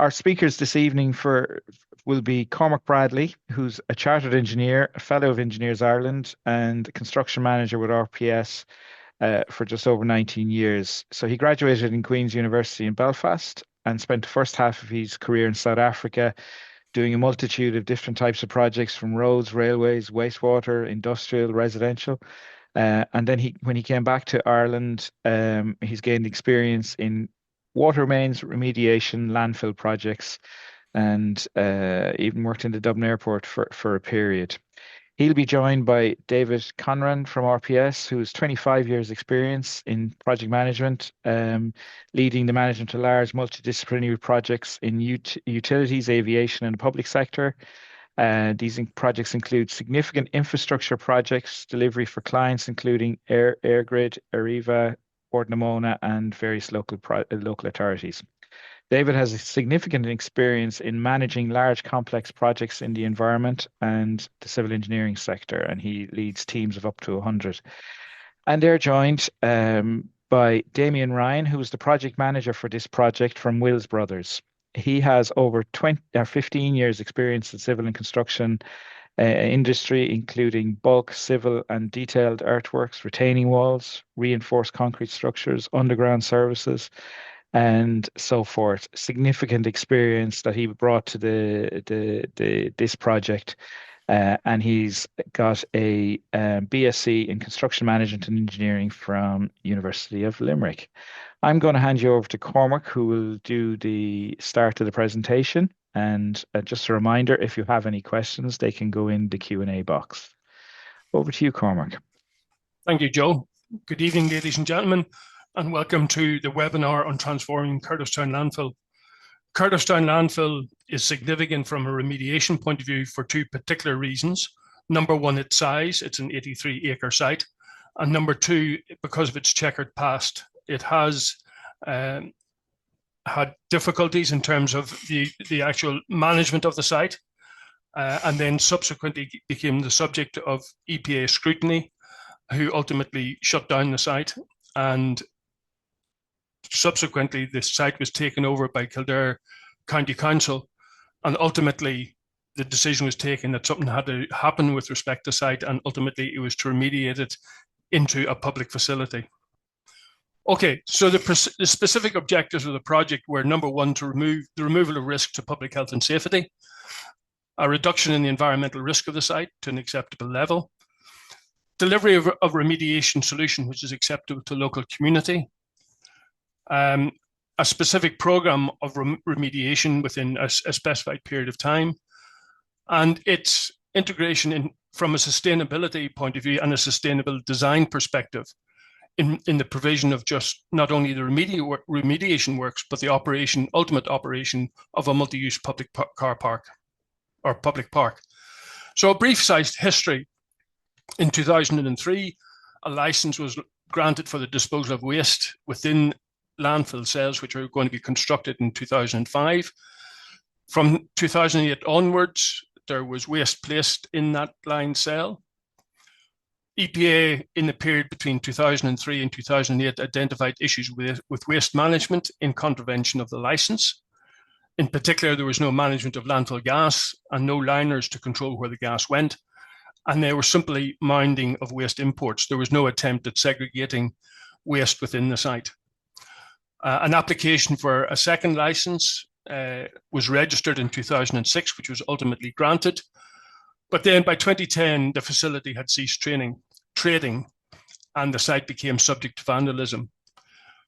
Our speakers this evening for will be Cormac Bradley, who's a chartered engineer, a fellow of Engineers Ireland, and a construction manager with RPS for just over 19 years. So he graduated in Queen's University in Belfast and spent the first half of his career in South Africa doing a multitude of different types of projects from roads, railways, wastewater, industrial, residential. And then when he came back to Ireland, he's gained experience in water mains, remediation, landfill projects, and even worked in the Dublin airport for a period. He'll be joined by David Conran from RPS, who has 25 years experience in project management, leading the management of large multidisciplinary projects in utilities, aviation, and the public sector. These projects include significant infrastructure projects, delivery for clients, including Airgrid, Arriva, Port Namona, and various local authorities. David has a significant experience in managing large complex projects in the environment and the civil engineering sector, and he leads teams of up to 100. And they're joined by Damien Ryan, who is the project manager for this project from Wills Brothers. He has over 15 years experience in civil and construction industry, including bulk, civil and detailed earthworks, retaining walls, reinforced concrete structures, underground services, and so forth. Significant experience that he brought to this project, and he's got a BSc in construction management and engineering from University of Limerick. I'm going to hand you over to Cormac, who will do the start of the presentation. And just a reminder, if you have any questions, they can go in the Q&A box. Over to you, Cormac. Thank you, Joe. Good evening, ladies and gentlemen, and welcome to the webinar on transforming Kerdiffstown Landfill. Kerdiffstown Landfill is significant from a remediation point of view for two particular reasons. Number one, its size, it's an 83-acre site. And number two, because of its checkered past. It has had difficulties in terms of the actual management of the site, and then subsequently became the subject of EPA scrutiny, who ultimately shut down the site. And subsequently, the site was taken over by Kildare County Council, and ultimately the decision was taken that something had to happen with respect to the site, and ultimately it was to remediate it into a public facility. Okay, so the specific objectives of the project were, number one, to remove the removal of risk to public health and safety, a reduction in the environmental risk of the site to an acceptable level, delivery of remediation solution which is acceptable to local community, a specific program of remediation within a specified period of time, and its integration from a sustainability point of view and a sustainable design perspective in the provision of just not only the remediation works, but the ultimate operation of a multi-use public car park or public park. So a brief sized history. In 2003, a license was granted for the disposal of waste within landfill cells, which are going to be constructed in 2005. From 2008 onwards, there was waste placed in that line cell. EPA, in the period between 2003 and 2008, identified issues with waste management in contravention of the license. In particular, there was no management of landfill gas and no liners to control where the gas went. And there was simply mounding of waste imports. There was no attempt at segregating waste within the site. An application for a second license was registered in 2006, which was ultimately granted. But then by 2010, the facility had ceased trading, and the site became subject to vandalism.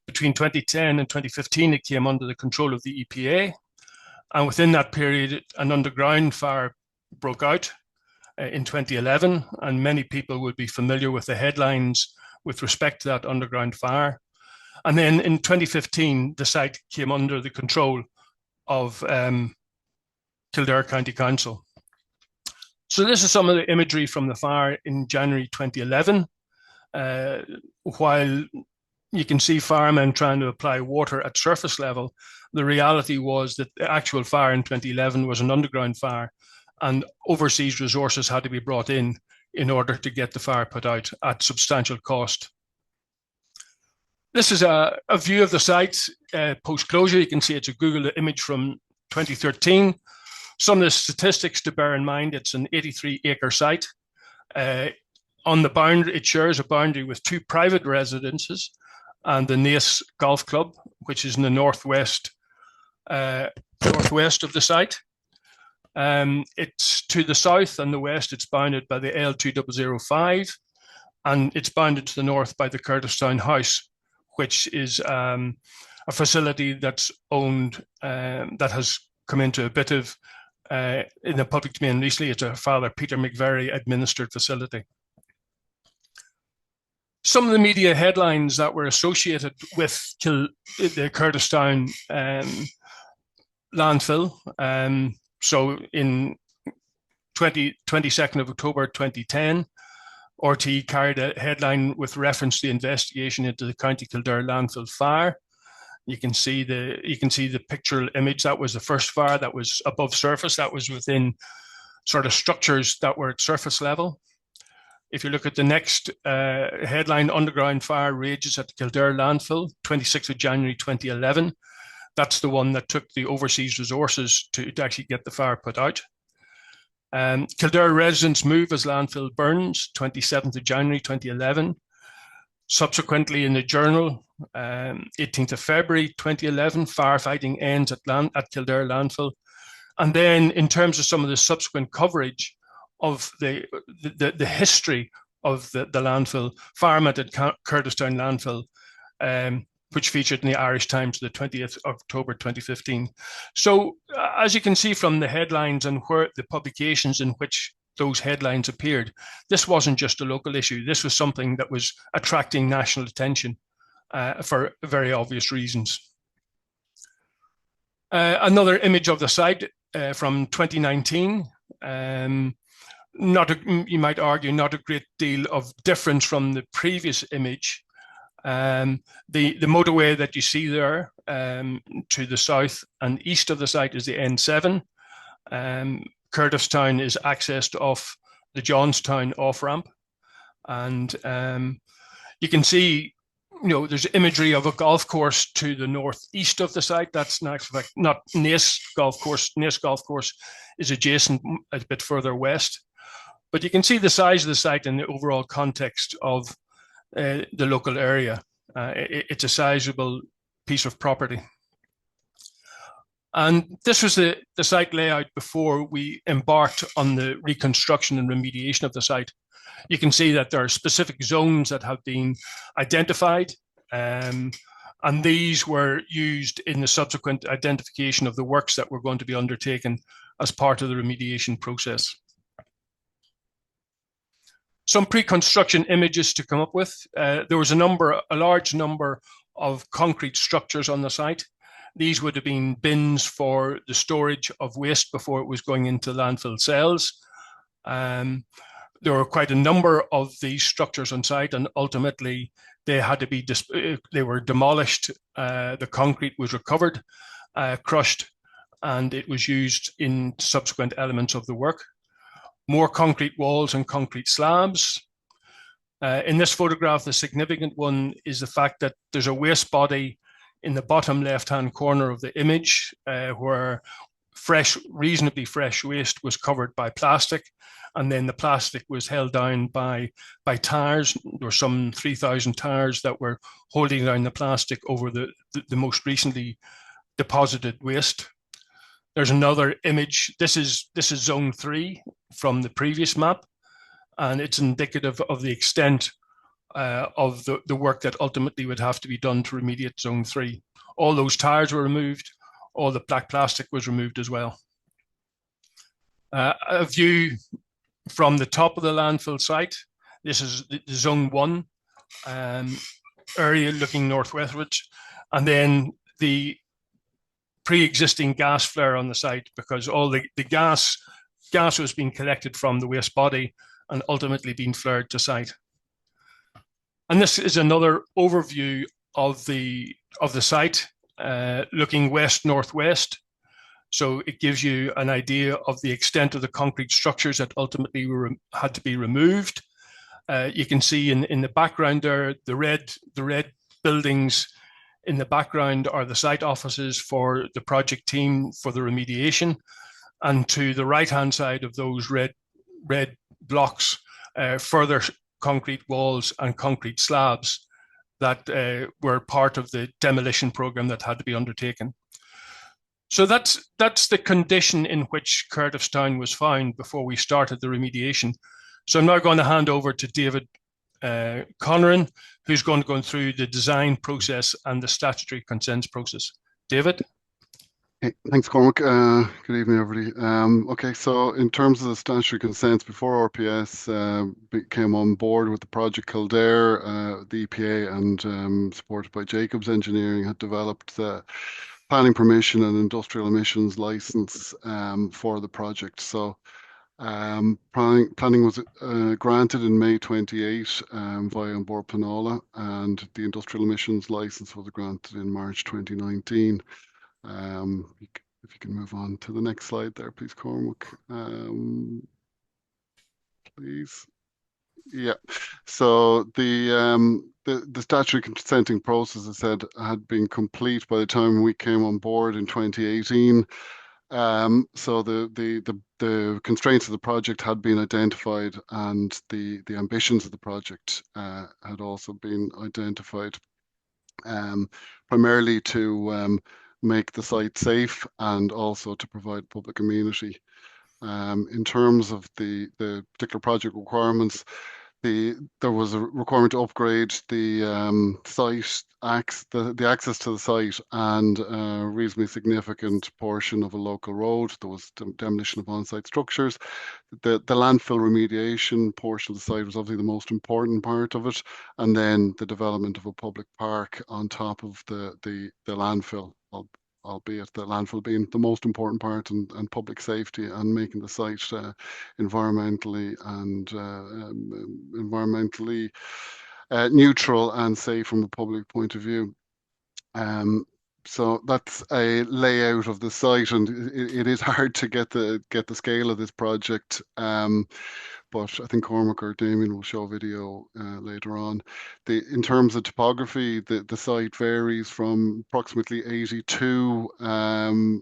Between 2010 and 2015, it came under the control of the EPA. And within that period, an underground fire broke out in 2011, and many people would be familiar with the headlines with respect to that underground fire. And then in 2015, the site came under the control of Kildare County Council. So this is some of the imagery from the fire in January 2011. While you can see firemen trying to apply water at surface level, the reality was that the actual fire in 2011 was an underground fire, and overseas resources had to be brought in order to get the fire put out at substantial cost. This is a view of the site post-closure. You can see it's a Google image from 2013. Some of the statistics to bear in mind: it's an 83-acre site. On the boundary, it shares a boundary with 2 private residences and the Naas Golf Club, which is in the northwest of the site. It's to the south and the west, it's bounded by the L2005, and it's bounded to the north by the Kerdiffstown House, which is a facility that's owned, that has come into a bit of in the public domain recently. It's a Father Peter McVerry administered facility. Some of the media headlines that were associated with the Kerdiffstown landfill. So in 22nd of October 2010, RT carried a headline with reference to the investigation into the County Kildare landfill fire. You can see the pictorial image. That was the first fire that was above surface. That was within sort of structures that were at surface level. If you look at the next headline, underground fire rages at the Kildare landfill, 26th of January 2011. That's the one that took the overseas resources to actually get the fire put out. Kildare residents move as landfill burns, 27th of January 2011. Subsequently, in the Journal, 18th of February 2011, firefighting ends at Kildare landfill. And then in terms of some of the subsequent coverage of the history of the landfill, firemen at Kerdiffstown landfill, which featured in the Irish Times the 20th of October 2015. So as you can see from the headlines and where the publications in which those headlines appeared, this wasn't just a local issue. This was something that was attracting national attention for very obvious reasons. Another image of the site from 2019. You might argue, not a great deal of difference from the previous image. The motorway that you see there to the south and east of the site is the N7. Kerdiffstown is accessed off the Johnstown off-ramp. And you can see, there's imagery of a golf course to the northeast of the site. That's not Naas Golf Course. Naas Golf Course is adjacent a bit further west. But you can see the size of the site in the overall context of the local area. It's a sizable piece of property. And this was the site layout before we embarked on the reconstruction and remediation of the site. You can see that there are specific zones that have been identified, and these were used in the subsequent identification of the works that were going to be undertaken as part of the remediation process. Some pre-construction images to come up with. There was a large number of concrete structures on the site. These would have been bins for the storage of waste before it was going into landfill cells. There were quite a number of these structures on site, and ultimately they had to be they were demolished. The concrete was recovered, crushed, and it was used in subsequent elements of the work. More concrete walls and concrete slabs. In this photograph, the significant one is the fact that there's a waste body in the bottom left-hand corner of the image where reasonably fresh waste was covered by plastic, and then the plastic was held down by tires. There were some 3,000 tires that were holding down the plastic over the most recently deposited waste. There's another image. This is zone 3 from the previous map, and it's indicative of the extent of the work that ultimately would have to be done to remediate zone 3. All those tires were removed. All the black plastic was removed as well. A view from the top of the landfill site. This is the zone 1 area looking northwestwards, and then the pre-existing gas flare on the site, because all the gas was being collected from the waste body and ultimately being flared to site. And this is another overview of the site looking west-northwest. So it gives you an idea of the extent of the concrete structures that ultimately had to be removed. You can see in the background there, the red buildings In the background are the site offices for the project team for the remediation. And to the right-hand side of those red blocks, further concrete walls and concrete slabs that were part of the demolition program that had to be undertaken. So that's the condition in which Kerdiffstown was found before we started the remediation. So I'm now going to hand over to David Conneran, who's going to go through the design process and the statutory consents process. David? Hey, thanks, Cormac. Good evening, everybody. Okay, so in terms of the statutory consents, before RPS came on board with the project, Kildare, the EPA, and supported by Jacobs Engineering, had developed the planning permission and industrial emissions license for the project. So planning was granted in May 28 via An Bord Pleanála, and the industrial emissions license was granted in March 2019. If you can move on to the next slide there, please, Cormac. Please. Yeah. So the statutory consenting process, as I said, had been complete by the time we came on board in 2018. So the constraints of the project had been identified, and the ambitions of the project had also been identified, primarily to make the site safe and also to provide public amenity. In terms of the particular project requirements, there was a requirement to upgrade the site the access to the site and a reasonably significant portion of a local road. There was demolition of on-site structures. The landfill remediation portion of the site was obviously the most important part of it, and then the development of a public park on top of the landfill, albeit the landfill being the most important part, and public safety and making the site environmentally neutral and safe from a public point of view. So that's a layout of the site, and it is hard to get the scale of this project. But I think Cormac or Damien will show a video later on. In terms of topography, the site varies from approximately 82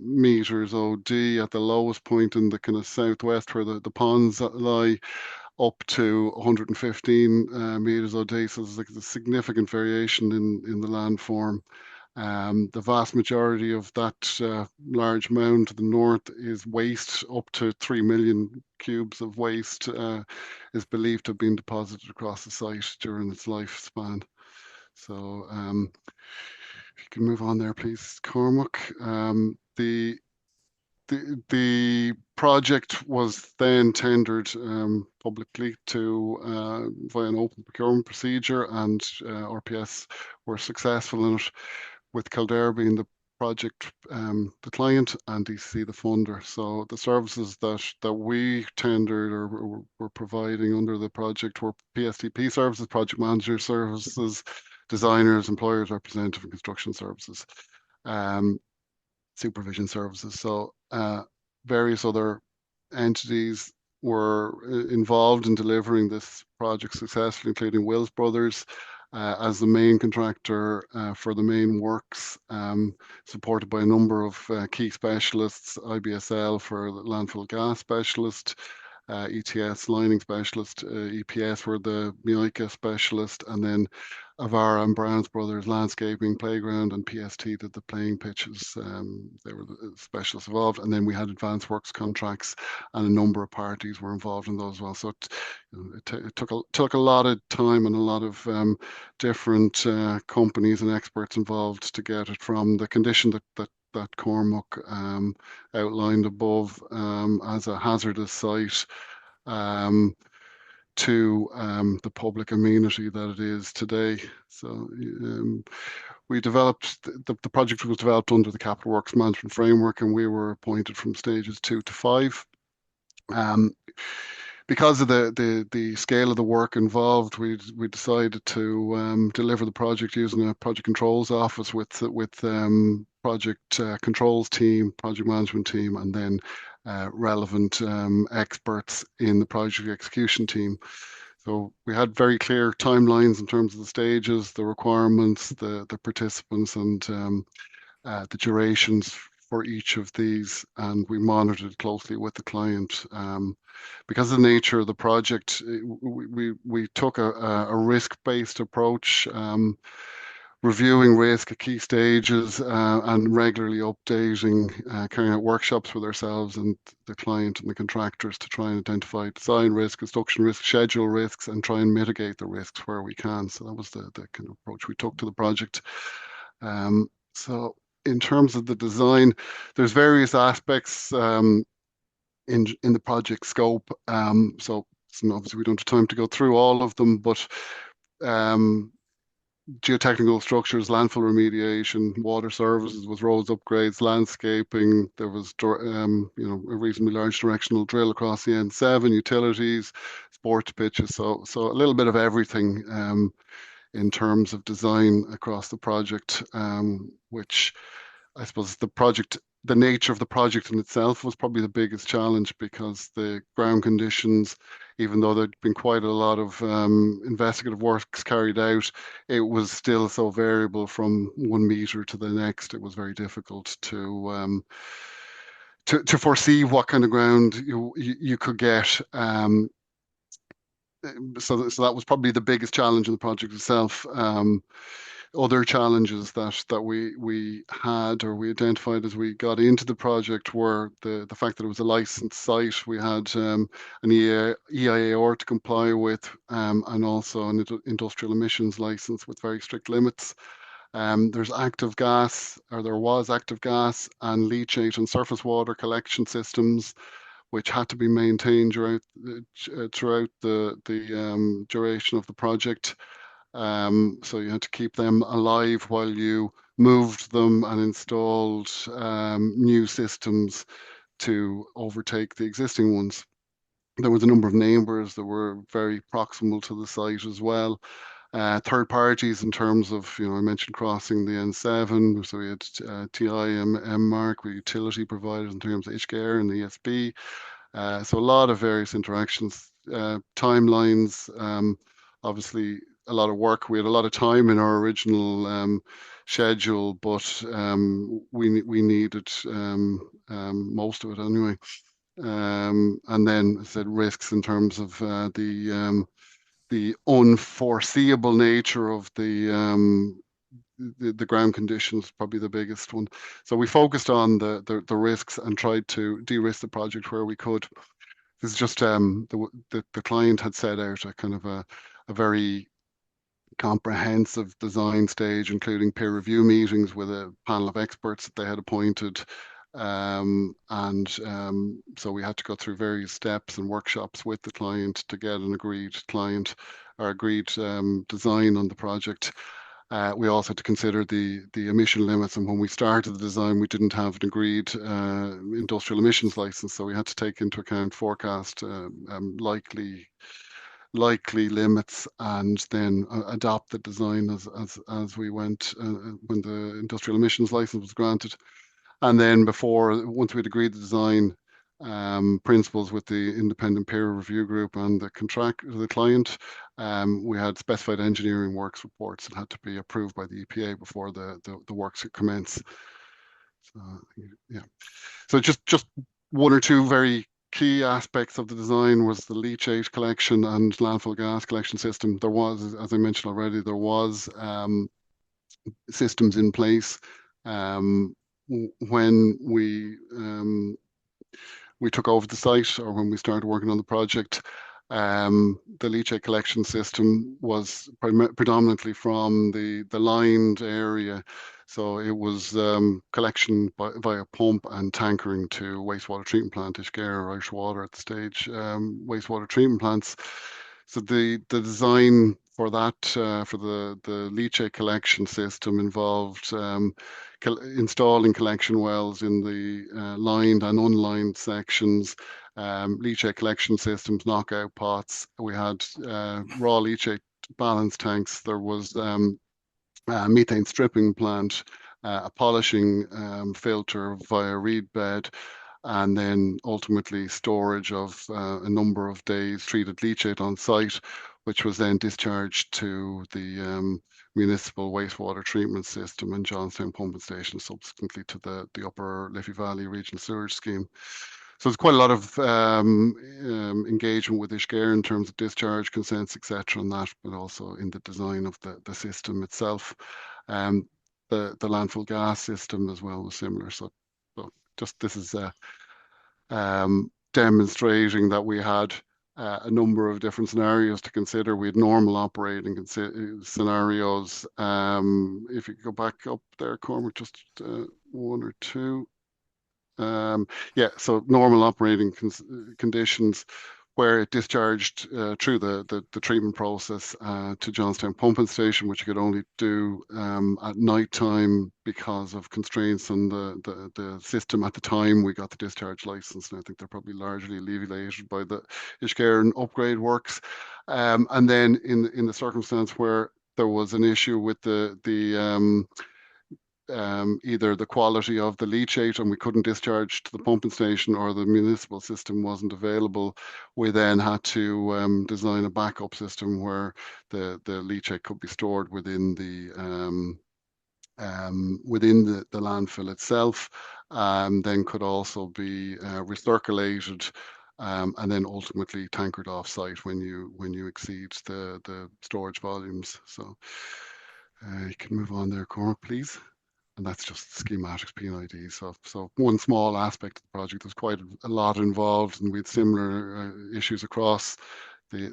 meters OD at the lowest point in the kind of southwest where the ponds lie, up to 115 meters OD. So there's like a significant variation in the landform. The vast majority of that large mound to the north is waste. Up to 3 million cubes of waste is believed to have been deposited across the site during its lifespan. So if you can move on there, please, Cormac. The project was then tendered publicly via an open procurement procedure, and RPS were successful in it, with Kildare being the project, the client, and DCC the funder. So the services that we tendered or were providing under the project were PSTP services, project manager services, designers, employers representative, and construction services, supervision services. So various other entities were involved in delivering this project successfully, including Wills Brothers as the main contractor for the main works, supported by a number of key specialists: IBSL for the landfill gas specialist, ETS lining specialist, EPS were the MICA specialist, and then Avara and Browns Brothers landscaping, playground, and PST did the playing pitches. They were the specialists involved, and then we had advanced works contracts, and a number of parties were involved in those as well. So it took a lot of time and a lot of different companies and experts involved to get it from the condition that Cormac outlined above as a hazardous site to the public amenity that it is today. So we developed, the project was developed under the Capital Works Management Framework, and we were appointed from stages 2 to 5. Because of the scale of the work involved, we decided to deliver the project using a project controls office with project controls team, project management team, and then relevant experts in the project execution team. So we had very clear timelines in terms of the stages, the requirements, the participants, and the durations for each of these, and we monitored closely with the client. Because of the nature of the project, we took a risk-based approach, reviewing risk at key stages, and regularly updating, carrying out workshops with ourselves and the client and the contractors to try and identify design risk, construction risk, schedule risks, and try and mitigate the risks where we can. So that was the kind of approach we took to the project. So in terms of the design, there's various aspects in the project scope. So obviously we don't have time to go through all of them, but um, geotechnical structures, landfill remediation, water services with roads upgrades, landscaping. There was a reasonably large directional drill across the N7, utilities, sports pitches. So a little bit of everything in terms of design across the project, which I suppose the nature of the project in itself was probably the biggest challenge, because the ground conditions, even though there'd been quite a lot of investigative works carried out, it was still so variable from 1 meter to the next. It was very difficult to foresee what kind of ground you could get. So that was probably the biggest challenge in the project itself. Other challenges that we had, or we identified as we got into the project, were the fact that it was a licensed site. We had an EIAR to comply with, and also an industrial emissions license with very strict limits. There was active gas and leachate and surface water collection systems, which had to be maintained throughout the duration of the project. So you had to keep them alive while you moved them and installed new systems to overtake the existing ones. There was a number of neighbours that were very proximal to the site as well. Third parties in terms of, I mentioned crossing the N7, so we had TI, we utility providers in terms of HKR and the ESB. So a lot of various interactions, timelines, obviously a lot of work. We had a lot of time in our original schedule, but we needed most of it anyway. And then I said risks in terms of the unforeseeable nature of the ground conditions, probably the biggest one. So we focused on the risks and tried to de-risk the project where we could. This is just the client had set out a kind of a very comprehensive design stage, including peer review meetings with a panel of experts that they had appointed. So we had to go through various steps and workshops with the client to get an agreed design on the project. We also had to consider the emission limits, and when we started the design, we didn't have an agreed industrial emissions license, so we had to take into account forecast likely limits, and then adopt the design as we went when the industrial emissions license was granted. And then once we'd agreed the design principles with the independent peer review group and the client, we had specified engineering works reports that had to be approved by the EPA before the works could commence. So yeah, so just one or two very key aspects of the design was the leachate collection and landfill gas collection system. There was, as I mentioned already, systems in place. When we took over the site, or when we started working on the project, the leachate collection system was predominantly from the lined area. So it was collection via pump and tankering to wastewater treatment plant, Ishgare or Irish Water at the stage, wastewater treatment plants. So the design for that, for the leachate collection system, involved installing collection wells in the lined and unlined sections, leachate collection systems, knockout pots. We had raw leachate balance tanks. There was a methane stripping plant, a polishing filter via reed bed, and then ultimately storage of a number of days treated leachate on site, which was then discharged to the municipal wastewater treatment system and Johnstown pumping station, subsequently to the Upper Liffey Valley Regional Sewerage Scheme. So there's quite a lot of engagement with Ishgare in terms of discharge consents, etc., and that, but also in the design of the system itself. The landfill gas system as well was similar. So just this is demonstrating that we had a number of different scenarios to consider. We had normal operating scenarios. If you go back up there, Cormac, just one or two. Yeah, so normal operating conditions where it discharged through the treatment process to Johnstown pumping station, which you could only do at night time because of constraints on the system at the time we got the discharge license, and I think they're probably largely alleviated by the Ishgare and upgrade works. And then in the circumstance where there was an issue with either the quality of the leachate and we couldn't discharge to the pumping station, or the municipal system wasn't available, we then had to design a backup system where the leachate could be stored within the landfill itself, then could also be recirculated, and then ultimately tankered off site when you exceed the storage volumes. So you can move on there, Cormac, please. And that's just schematics, P&ID. So one small aspect of the project. There's quite a lot involved, and we had similar issues across the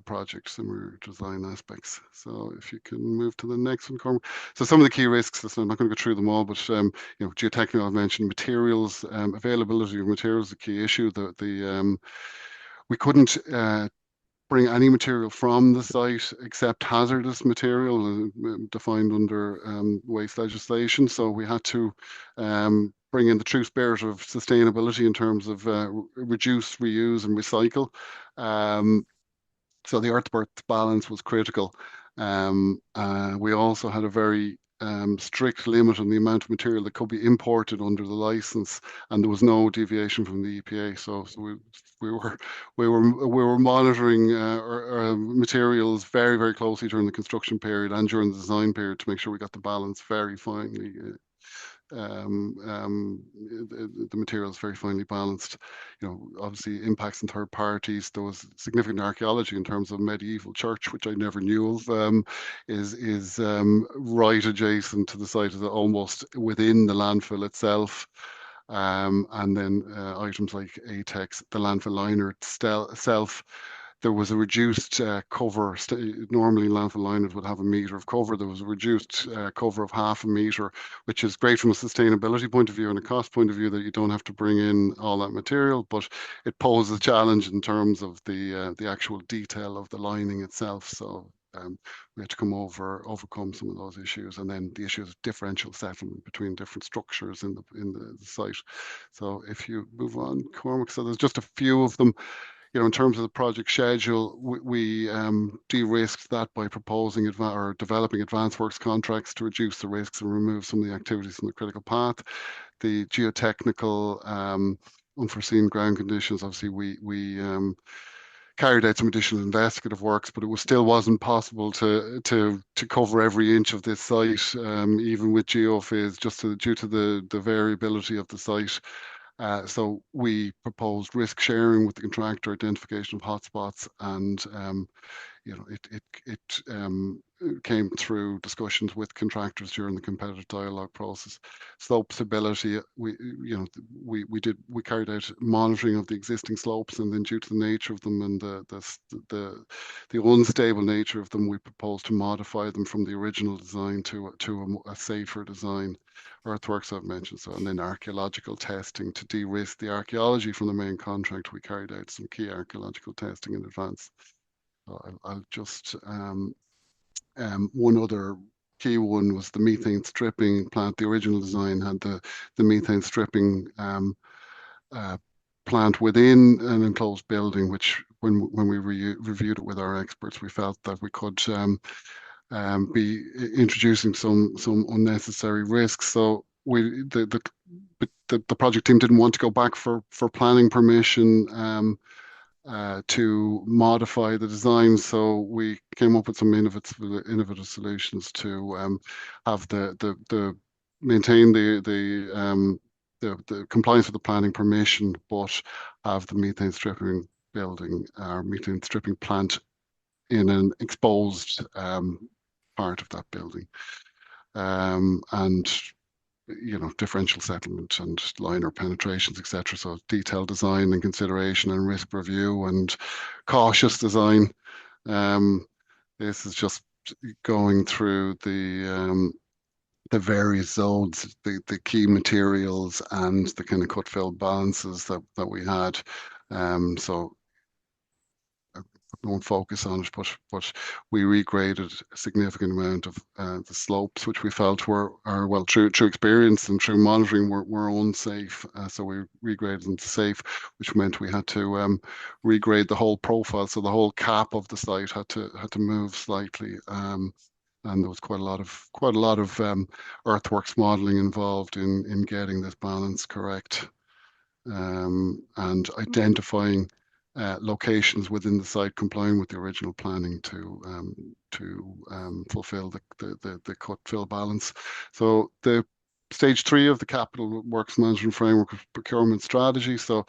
project, similar design aspects. So if you can move to the next one, Cormac. So some of the key risks. Listen, I'm not going to go through them all, but geotechnical, I've mentioned materials, availability of materials is a key issue. We couldn't bring any material from the site except hazardous material defined under waste legislation. So we had to bring in the true spirit of sustainability in terms of reduce, reuse, and recycle. So the earth-earth balance was critical. We also had a very strict limit on the amount of material that could be imported under the license, and there was no deviation from the EPA. So we were monitoring our materials very, very closely during the construction period and during the design period to make sure we got the balance very finely. The material is very finely balanced. Obviously impacts on third parties. There was significant archaeology in terms of medieval church, which I never knew of, is right adjacent to the site, of almost within the landfill itself. And then items like ATEX, the landfill liner itself. There was a reduced cover. Normally, landfill liners would have a metre of cover. There was a reduced cover of half a metre, which is great from a sustainability point of view and a cost point of view, that you don't have to bring in all that material, but it poses a challenge in terms of the actual detail of the lining itself. So we had to overcome some of those issues, and then the issues of differential settlement between different structures in the site. So if you move on, Cormac, so there's just a few of them. In terms of the project schedule, we de-risked that by proposing or developing advanced works contracts to reduce the risks and remove some of the activities from the critical path. The geotechnical unforeseen ground conditions, obviously we carried out some additional investigative works, but it still wasn't possible to cover every inch of this site, even with geophys, just due to the variability of the site. So we proposed risk sharing with the contractor, identification of hotspots, and it came through discussions with contractors during the competitive dialogue process. Slope stability, we carried out monitoring of the existing slopes, and then due to the nature of them and the unstable nature of them, we proposed to modify them from the original design to a safer design. Earthworks I've mentioned, and then archaeological testing to de-risk the archaeology from the main contract. We carried out some key archaeological testing in advance. I'll just one other key one was the methane stripping plant. The original design had the methane stripping plant within an enclosed building, which when we reviewed it with our experts, we felt that we could be introducing some unnecessary risks. So the project team didn't want to go back for planning permission to modify the design. So we came up with some innovative solutions to have the maintain the compliance with the planning permission, but have the methane stripping building or methane stripping plant in an exposed part of that building. And differential settlement and liner penetrations, etc. So detailed design and consideration and risk review and cautious design. This is just going through the various zones, the key materials and the kind of cut fill balances that we had. So I won't focus on it, but we regraded a significant amount of the slopes, which we felt through experience and through monitoring were unsafe. So we regraded them to safe, which meant we had to regrade the whole profile. So the whole cap of the site had to move slightly. And there was quite a lot of earthworks modeling involved in getting this balance correct, and identifying locations within the site complying with the original planning to fulfill the cut fill balance. So the stage 3 of the capital works management framework of procurement strategy. So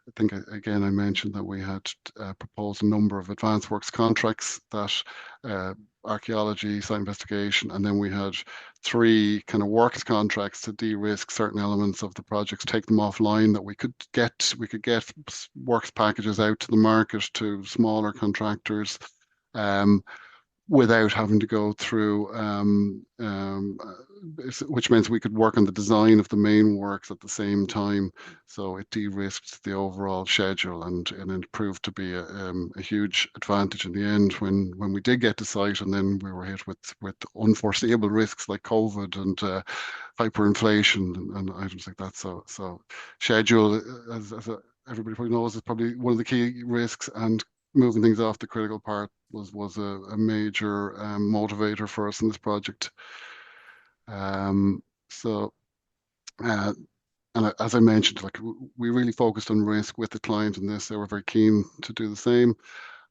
I think again I mentioned that we had proposed a number of advanced works contracts that archaeology, site investigation, and then we had 3 kind of works contracts to de-risk certain elements of the projects, take them offline, that we could get works packages out to the market to smaller contractors, without having to go through, which means we could work on the design of the main works at the same time. So it de-risked the overall schedule, and it proved to be a huge advantage in the end when we did get to site, and then we were hit with unforeseeable risks like COVID and hyperinflation and items like that. So schedule, as everybody probably knows, is probably one of the key risks, and moving things off the critical part was a major motivator for us in this project. So and as I mentioned, like we really focused on risk with the client in this. They were very keen to do the same,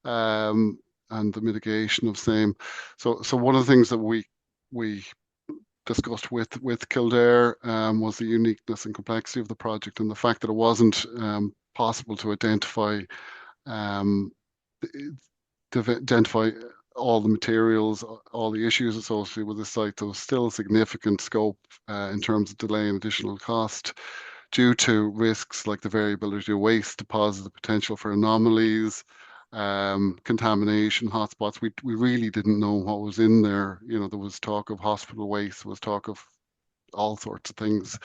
and the mitigation of same. So one of the things that we discussed with Kildare was the uniqueness and complexity of the project, and the fact that it wasn't possible to identify all the materials, all the issues associated with the site. There was still significant scope in terms of delay and additional cost due to risks like the variability of waste deposits, the potential for anomalies, contamination, hotspots. We really didn't know what was in there. There was talk of hospital waste, there was talk of all sorts of things.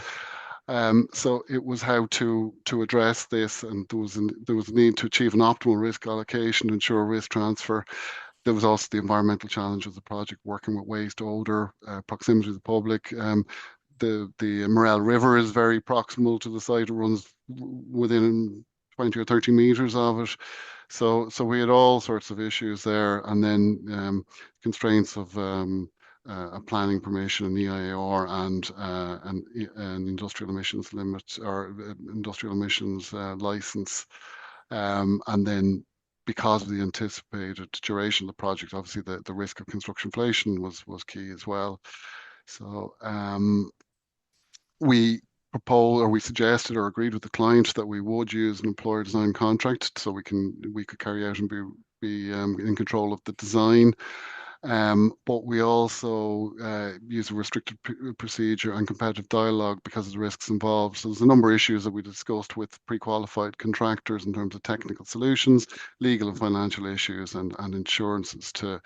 So it was how to address this, and there was a need to achieve an optimal risk allocation, ensure risk transfer. There was also the environmental challenge of the project, working with waste, odor, proximity to the public. The Morel River is very proximal to the site. It runs within 20 or 30 meters of it. So we had all sorts of issues there, and then constraints of a planning permission, an EIR, and an industrial emissions limit or industrial emissions license, and then because of the anticipated duration of the project, obviously the risk of construction inflation was key as well. So we suggested or agreed with the client that we would use an employer design contract, so we could carry out and be in control of the design. But we also use a restricted procedure and competitive dialogue because of the risks involved. So there's a number of issues that we discussed with pre-qualified contractors in terms of technical solutions, legal and financial issues, and insurances to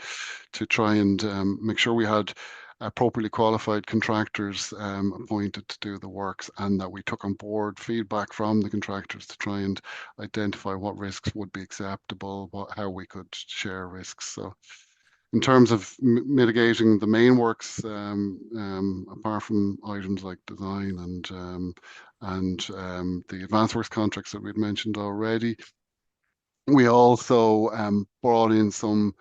try and make sure we had appropriately qualified contractors appointed to do the works, and that we took on board feedback from the contractors to try and identify what risks would be acceptable, how we could share risks. So in terms of mitigating the main works, apart from items like design and the advanced works contracts that we'd mentioned already, we also brought in some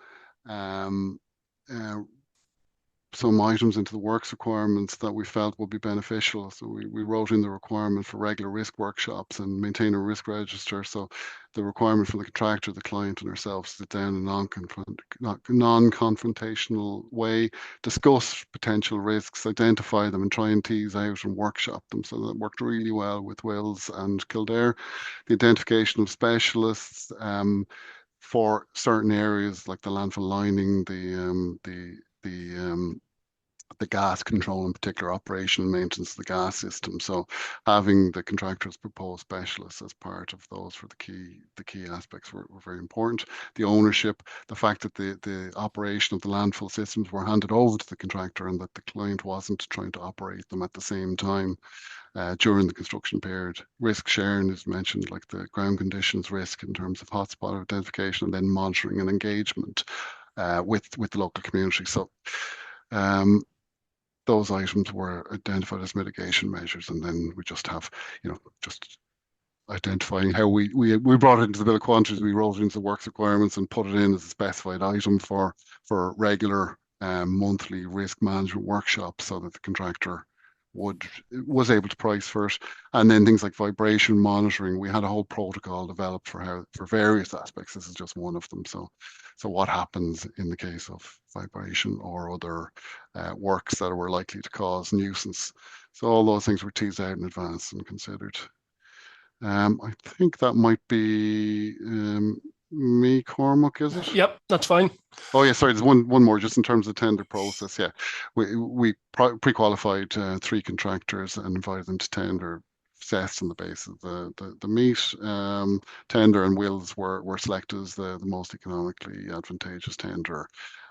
some items into the works requirements that we felt would be beneficial. So we wrote in the requirement for regular risk workshops and maintain a risk register. So the requirement for the contractor, the client, and ourselves to sit down in a non-confrontational way, discuss potential risks, identify them, and try and tease out and workshop them. So that worked really well with Wills and Kildare. The identification of specialists for certain areas like the landfill lining, the gas control, in particular operation and maintenance of the gas system. So having the contractors propose specialists as part of those for the key aspects were very important. The ownership, the fact that the operation of the landfill systems were handed over to the contractor and that the client wasn't trying to operate them at the same time during the construction period. Risk sharing is mentioned, like the ground conditions risk in terms of hotspot identification, and then monitoring and engagement with the local community. So those items were identified as mitigation measures, and then we just have, just identifying how we brought it into the bill of quantities. We wrote it into the works requirements and put it in as a specified item for regular monthly risk management workshops, so that the contractor was able to price for it. And then things like vibration monitoring, we had a whole protocol developed for various aspects. This is just one of them. So what happens in the case of vibration or other works that were likely to cause nuisance. So all those things were teased out in advance and considered. I think that might be me, Cormac, is it? Yep, that's fine. Oh yeah, sorry. There's one more, just in terms of the tender process. Yeah, we pre-qualified 3 contractors and invited them to tender, assessed on the basis of the meet tender, and Wills were selected as the most economically advantageous tender.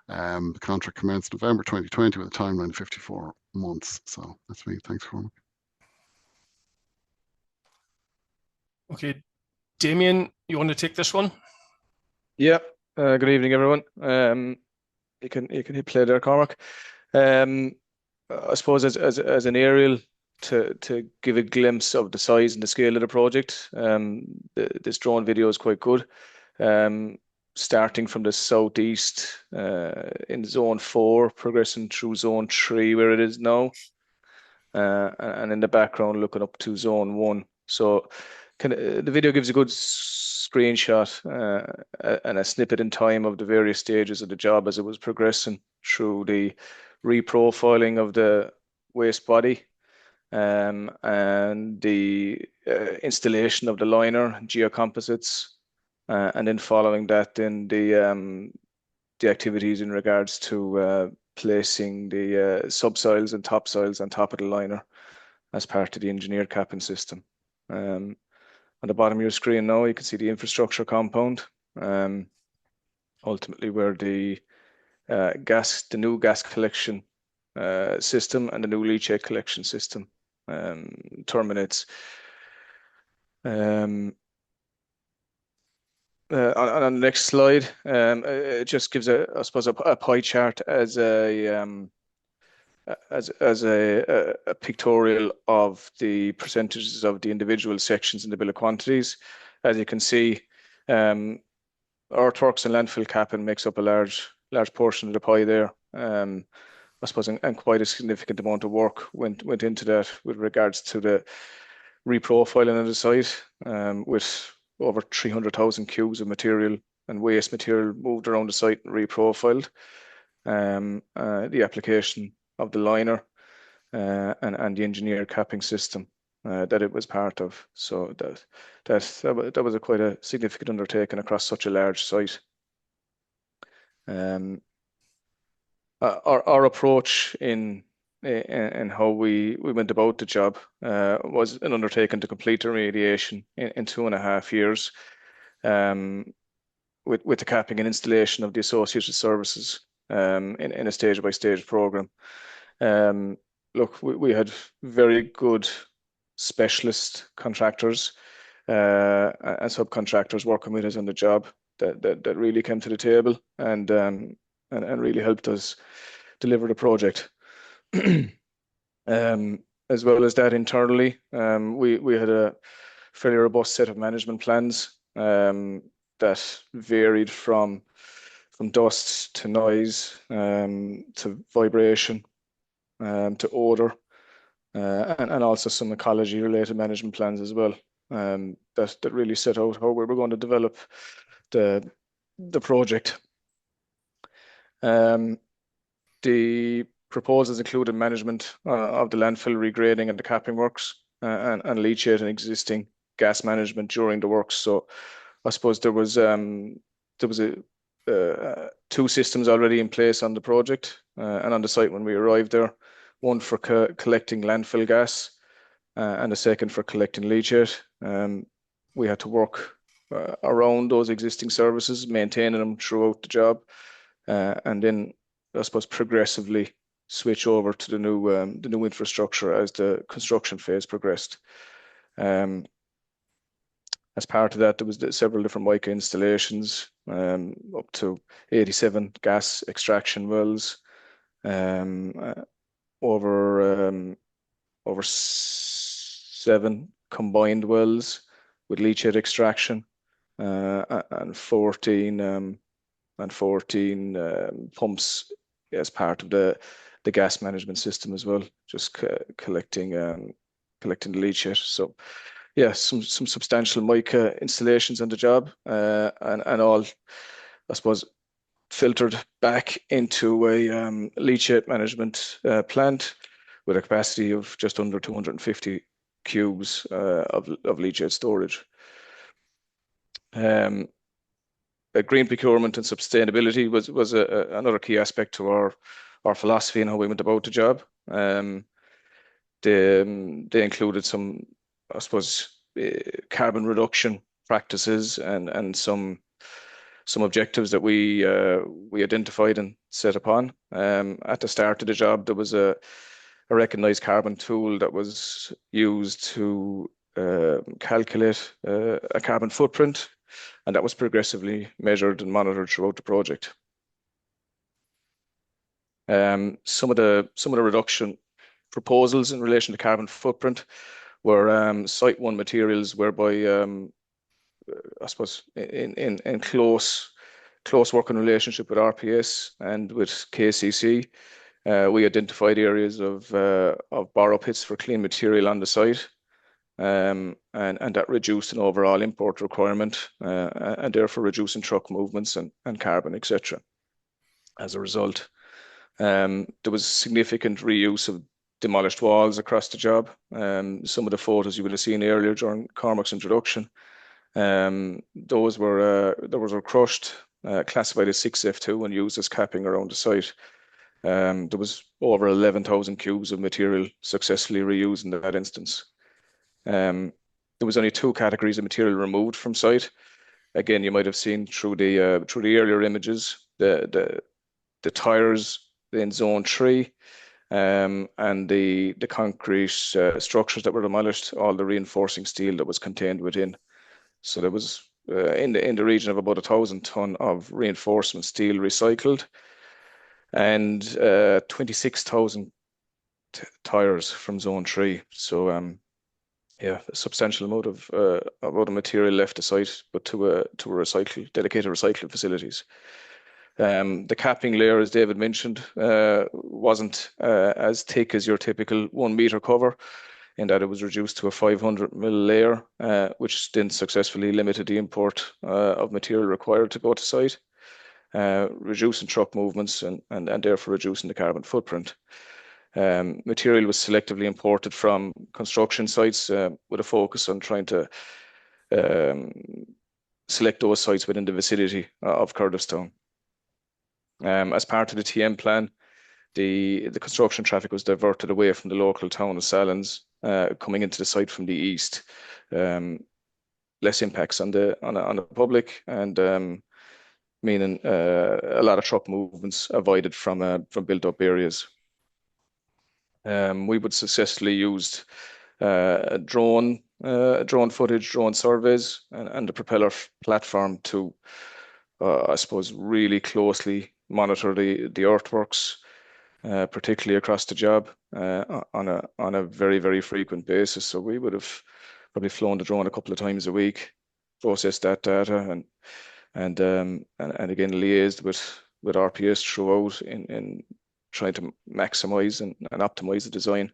The contract commenced November 2020 with a timeline of 54 months. So that's me. Thanks, Cormac. Okay, Damien, you want to take this one? Yeah. Good evening, everyone. You can hit play there, Cormac. I suppose as an aerial to give a glimpse of the size and the scale of the project. This drone video is quite good. Starting from the southeast in zone 4, progressing through zone 3 where it is now, and in the background looking up to zone 1. So the video gives a good screenshot and a snippet in time of the various stages of the job as it was progressing through the reprofiling of the waste body and the installation of the liner, geocomposites, and then following that, then the activities in regards to placing the subsoils and topsoils on top of the liner as part of the engineered capping system. On the bottom of your screen now, you can see the infrastructure compound, ultimately where the new gas collection system and the new leachate collection system terminates. On the next slide, it just gives I suppose a pie chart as a pictorial of the percentages of the individual sections in the bill of quantities. As you can see, earthworks and landfill capping makes up a large portion of the pie there. I suppose, and quite a significant amount of work went into that with regards to the reprofiling of the site, with over 300,000 cubes of material and waste material moved around the site and reprofiled. The application of the liner and the engineered capping system that it was part of. So that was quite a significant undertaking across such a large site. Our approach in how we went about the job was an undertaking to complete the remediation in 2.5 years, with the capping and installation of the associated services in a stage-by-stage program. Look, we had very good specialist contractors and subcontractors working with us on the job that really came to the table and really helped us deliver the project. As well as that, internally, we had a fairly robust set of management plans that varied from dust to noise, to vibration, to odor, and also some ecology related management plans as well. That really set out how we were going to develop the project. The proposals included management of the landfill regrading and the capping works, and leachate and existing gas management during the works. So I suppose there was two systems already in place on the project and on the site when we arrived there. One for collecting landfill gas and a second for collecting leachate. We had to work around those existing services, maintaining them throughout the job, and then I suppose progressively switch over to the new infrastructure as the construction phase progressed. As part of that, there was several different mica installations, up to 87 gas extraction wells, over 7 combined wells with leachate extraction, and 14 pumps as part of the gas management system as well, just collecting the leachate. So yeah, some substantial mica installations on the job, and all, I suppose, filtered back into a leachate management plant with a capacity of just under 250 cubes of leachate storage. Green procurement and sustainability was another key aspect to our philosophy and how we went about the job. They included some, I suppose, carbon reduction practices and some objectives that we identified and set upon. At the start of the job, there was a recognized carbon tool that was used to calculate a carbon footprint, and that was progressively measured and monitored throughout the project. Some of the reduction proposals in relation to carbon footprint were Site 1 materials, whereby I suppose in close working relationship with RPS and with KCC, we identified areas of borrow pits for clean material on the site, and that reduced an overall import requirement, and therefore reducing truck movements and carbon, etc. As a result, there was significant reuse of demolished walls across the job. Some of the photos you would have seen earlier during Cormac's introduction, those were crushed, classified as 6F2 and used as capping around the site. There was over 11,000 cubes of material successfully reused in that instance. There was only 2 categories of material removed from site. Again, you might have seen through the earlier images the tires in zone 3, and the concrete structures that were demolished, all the reinforcing steel that was contained within. So there was in the region of about 1,000 ton of reinforcement steel recycled, and 26,000 tires from zone 3. So yeah, a substantial amount of material left the site, but to dedicated recycling facilities. The capping layer, as David mentioned, wasn't as thick as your typical 1 meter cover, in that it was reduced to a 500 mil layer, which then successfully limited the import of material required to go to site, reducing truck movements and therefore reducing the carbon footprint. Material was selectively imported from construction sites, with a focus on trying to select those sites within the vicinity of Kerdiffstown. As part of the TM plan, the construction traffic was diverted away from the local town of Sallins, coming into the site from the east. Less impacts on the public, and meaning a lot of truck movements avoided from built-up areas. We would successfully used drone footage, drone surveys, and the propeller platform to, I suppose, really closely monitor the earthworks, particularly across the job, on a very, very frequent basis. So we would have probably flown the drone a couple of times a week, processed that data, and and again liaised with RPS throughout in trying to maximize and optimize the design.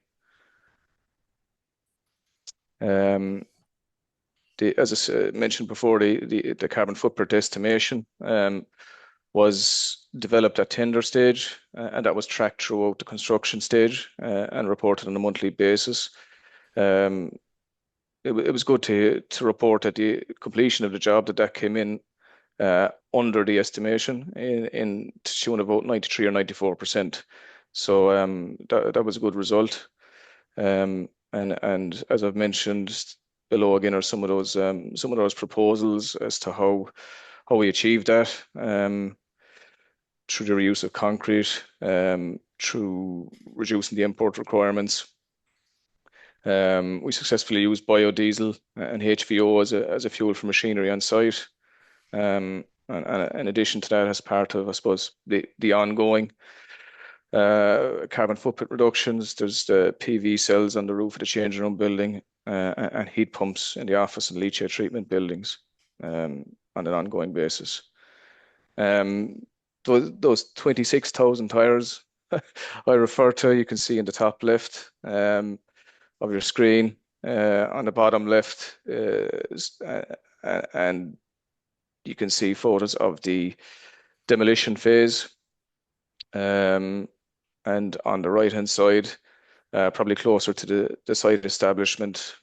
As I mentioned before, the carbon footprint estimation was developed at tender stage, and that was tracked throughout the construction stage and reported on a monthly basis. It was good to report at the completion of the job that came in under the estimation in tune of about 93 or 94%. So that was a good result. And as I've mentioned below, again are some of those proposals as to how we achieved that through the reuse of concrete, through reducing the import requirements. We successfully used biodiesel and HVO as a fuel for machinery on site. And in addition to that, as part of, I suppose, the ongoing carbon footprint reductions, there's the PV cells on the roof of the changing room building and heat pumps in the office and leachate treatment buildings on an ongoing basis. Those 26,000 tires I refer to, you can see in the top left of your screen. On the bottom left, and you can see photos of the demolition phase. And on the right-hand side, probably closer to the site establishment,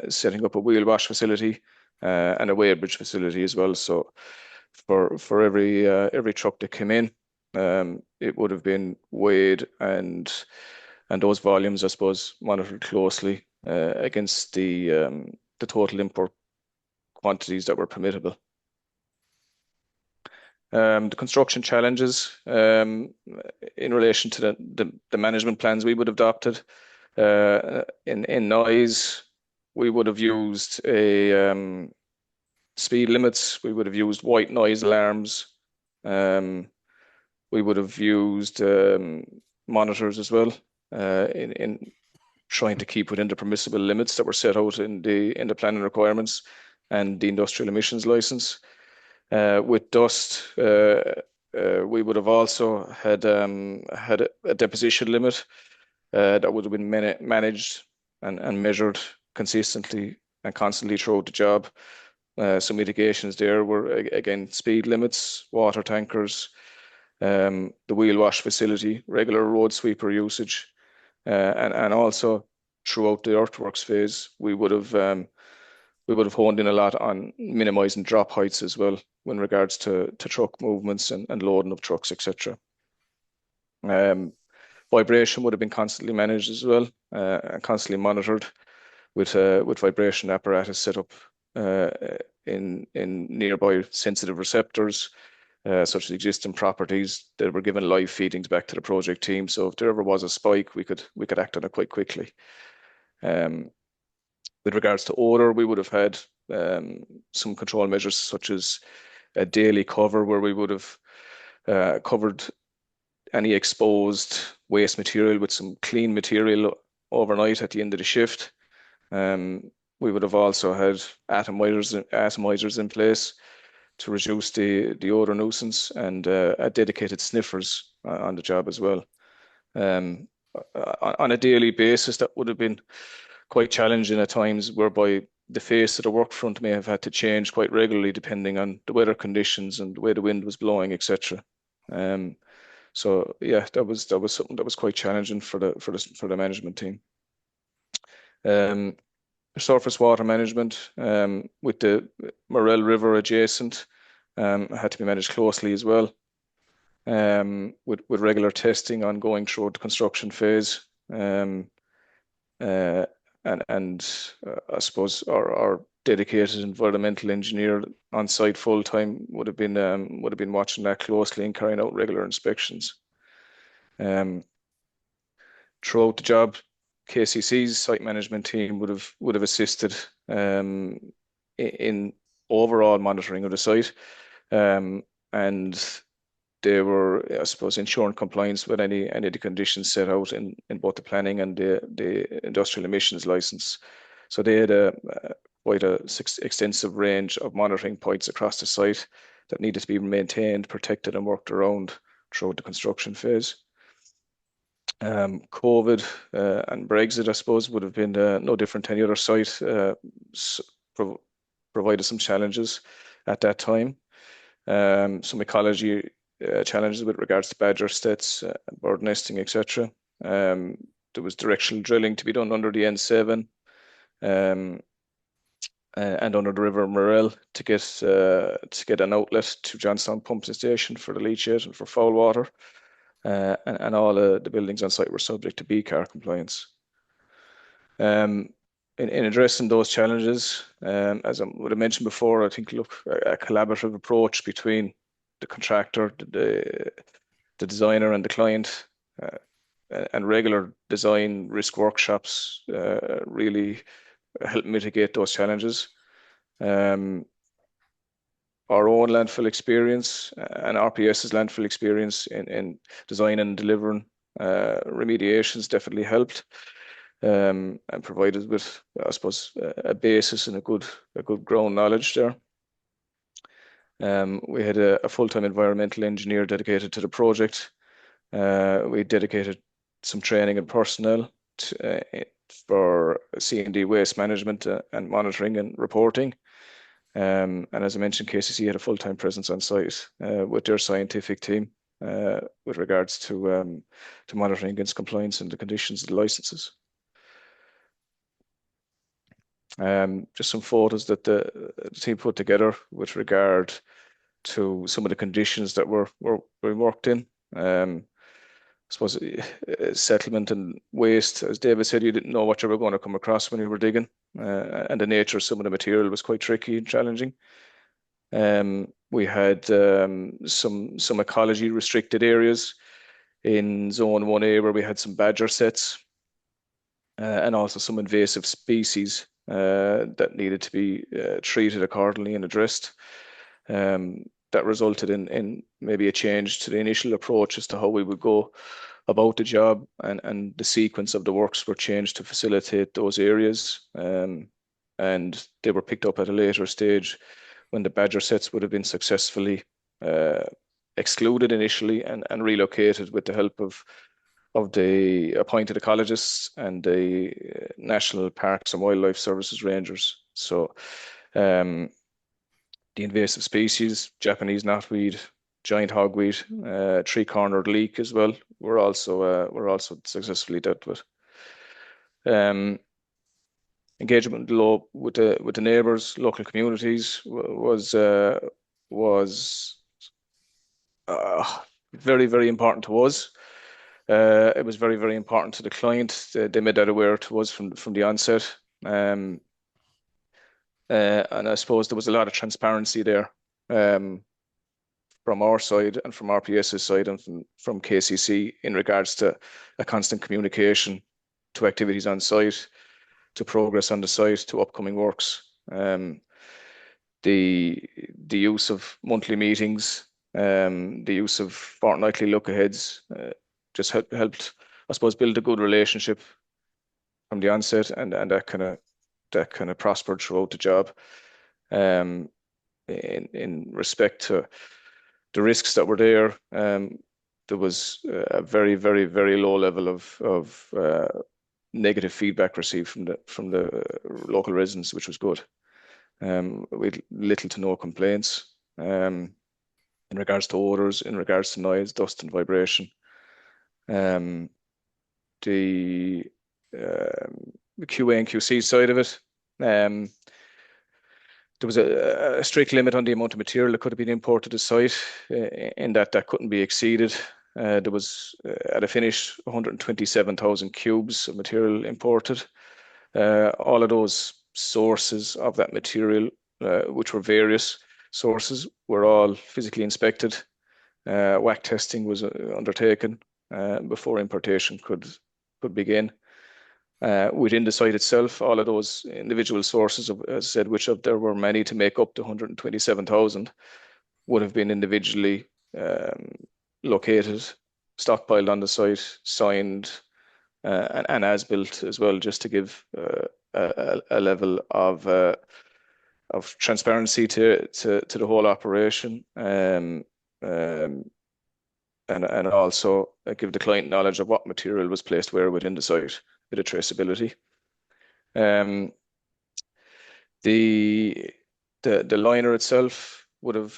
setting up a wheel wash facility and a weighbridge facility as well. So for every truck that came in, it would have been weighed and those volumes, I suppose, monitored closely against the total import quantities that were permittable. The construction challenges in relation to the management plans we would have adopted. In noise, we would have used speed limits. We would have used white noise alarms. We would have used monitors as well in trying to keep within the permissible limits that were set out in the planning requirements and the industrial emissions license. With dust, we would have also had a deposition limit that would have been managed and measured consistently and constantly throughout the job. Some mitigations there were, again, speed limits, water tankers, the wheel wash facility, regular road sweeper usage, and also throughout the earthworks phase, we would have honed in a lot on minimizing drop heights as well in regards to truck movements and loading of trucks, etc. Vibration would have been constantly managed as well and constantly monitored with vibration apparatus set up in nearby sensitive receptors, such as existing properties that were given live feedings back to the project team. So if there ever was a spike, we could act on it quite quickly. With regards to odor, we would have had some control measures such as a daily cover where we would have covered any exposed waste material with some clean material overnight at the end of the shift. We would have also had atomizers in place to reduce the odor nuisance and dedicated sniffers on the job as well. On a daily basis, that would have been quite challenging at times, whereby the face of the work front may have had to change quite regularly depending on the weather conditions and the way the wind was blowing, etc. So yeah, that was something that was quite challenging for the management team. Surface water management with the Morel River adjacent had to be managed closely as well, with regular testing ongoing throughout the construction phase. And I suppose our dedicated environmental engineer on site full time would have been watching that closely and carrying out regular inspections. Throughout the job, KCC's site management team would have assisted in overall monitoring of the site, and they were, I suppose, ensuring compliance with any of the conditions set out in both the planning and the industrial emissions license. So they had quite a extensive range of monitoring points across the site that needed to be maintained, protected, and worked around throughout the construction phase. COVID and Brexit, I suppose, would have been no different to any other site. Provided some challenges at that time. Some ecology challenges with regards to badger stats, bird nesting, etc. There was directional drilling to be done under the N7 and under the River Morel to get an outlet to Johnstown Pumping Station for the leachate and for foul water. And all the buildings on site were subject to BCAR compliance. In addressing those challenges, as I would have mentioned before, I think a collaborative approach between the contractor, the designer, and the client, and regular design risk workshops really help mitigate those challenges. Our own landfill experience and RPS's landfill experience in design and delivering remediations definitely helped and provided with, I suppose, a basis and a good ground knowledge there. We had a full-time environmental engineer dedicated to the project. We dedicated some training and personnel for C&D waste management and monitoring and reporting. And as I mentioned, KCC had a full-time presence on site with their scientific team with regards to monitoring against compliance and the conditions of the licenses. Just some photos that the team put together with regard to some of the conditions that were worked in. I suppose settlement and waste, as David said, you didn't know what you were going to come across when you were digging, and the nature of some of the material was quite tricky and challenging. We had some ecology restricted areas in Zone 1A where we had some badger sets and also some invasive species that needed to be treated accordingly and addressed. That resulted in maybe a change to the initial approach as to how we would go about the job, and the sequence of the works were changed to facilitate those areas. And they were picked up at a later stage when the badger sets would have been successfully excluded initially and relocated with the help of the appointed ecologists and the National Parks and Wildlife Services rangers. So the invasive species, Japanese knotweed, giant hogweed, three-cornered leek as well, were also successfully dealt with. Engagement with the neighbours, local communities was very, very important to us. It was very, very important to the client. They made that aware to us from the onset. And I suppose there was a lot of transparency there from our side and from RPS's side and from KCC in regards to a constant communication to activities on site, to progress on the site, to upcoming works. The use of monthly meetings, the use of fortnightly look-aheads just helped, I suppose, build a good relationship from the onset, and that kind of prospered throughout the job. In respect to the risks that were there, there was a very, very, very low level of negative feedback received from the local residents, which was good. We had little to no complaints in regards to odors, in regards to noise, dust, and vibration. The QA and QC side of it, there was a strict limit on the amount of material that could have been imported to site, in that couldn't be exceeded. There was, at a finish, 127,000 cubes of material imported. All of those sources of that material, which were various sources, were all physically inspected. WAC testing was undertaken before importation could begin. Within the site itself, all of those individual sources, as I said, which there were many to make up to 127,000, would have been individually located, stockpiled on the site, signed, and as built as well, just to give a level of transparency to the whole operation, and also give the client knowledge of what material was placed where within the site, bit of traceability. The liner itself would have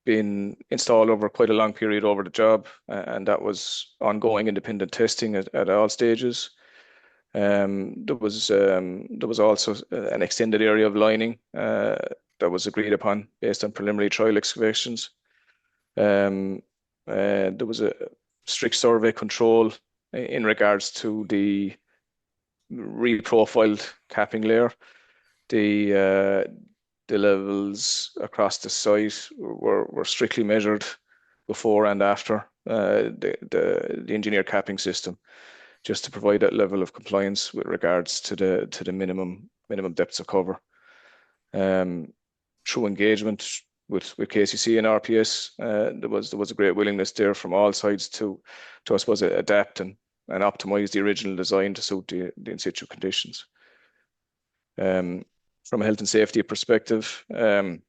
been installed over quite a long period over the job, and that was ongoing independent testing at all stages. There was also an extended area of lining that was agreed upon based on preliminary trial excavations. There was a strict survey control in regards to the reprofiled capping layer. The levels across the site were strictly measured before and after the engineer capping system, just to provide that level of compliance with regards to the minimum depths of cover. Through engagement with KCC and RPS, there was a great willingness there from all sides to I suppose adapt and optimize the original design to suit the in situ conditions. From a health and safety perspective, the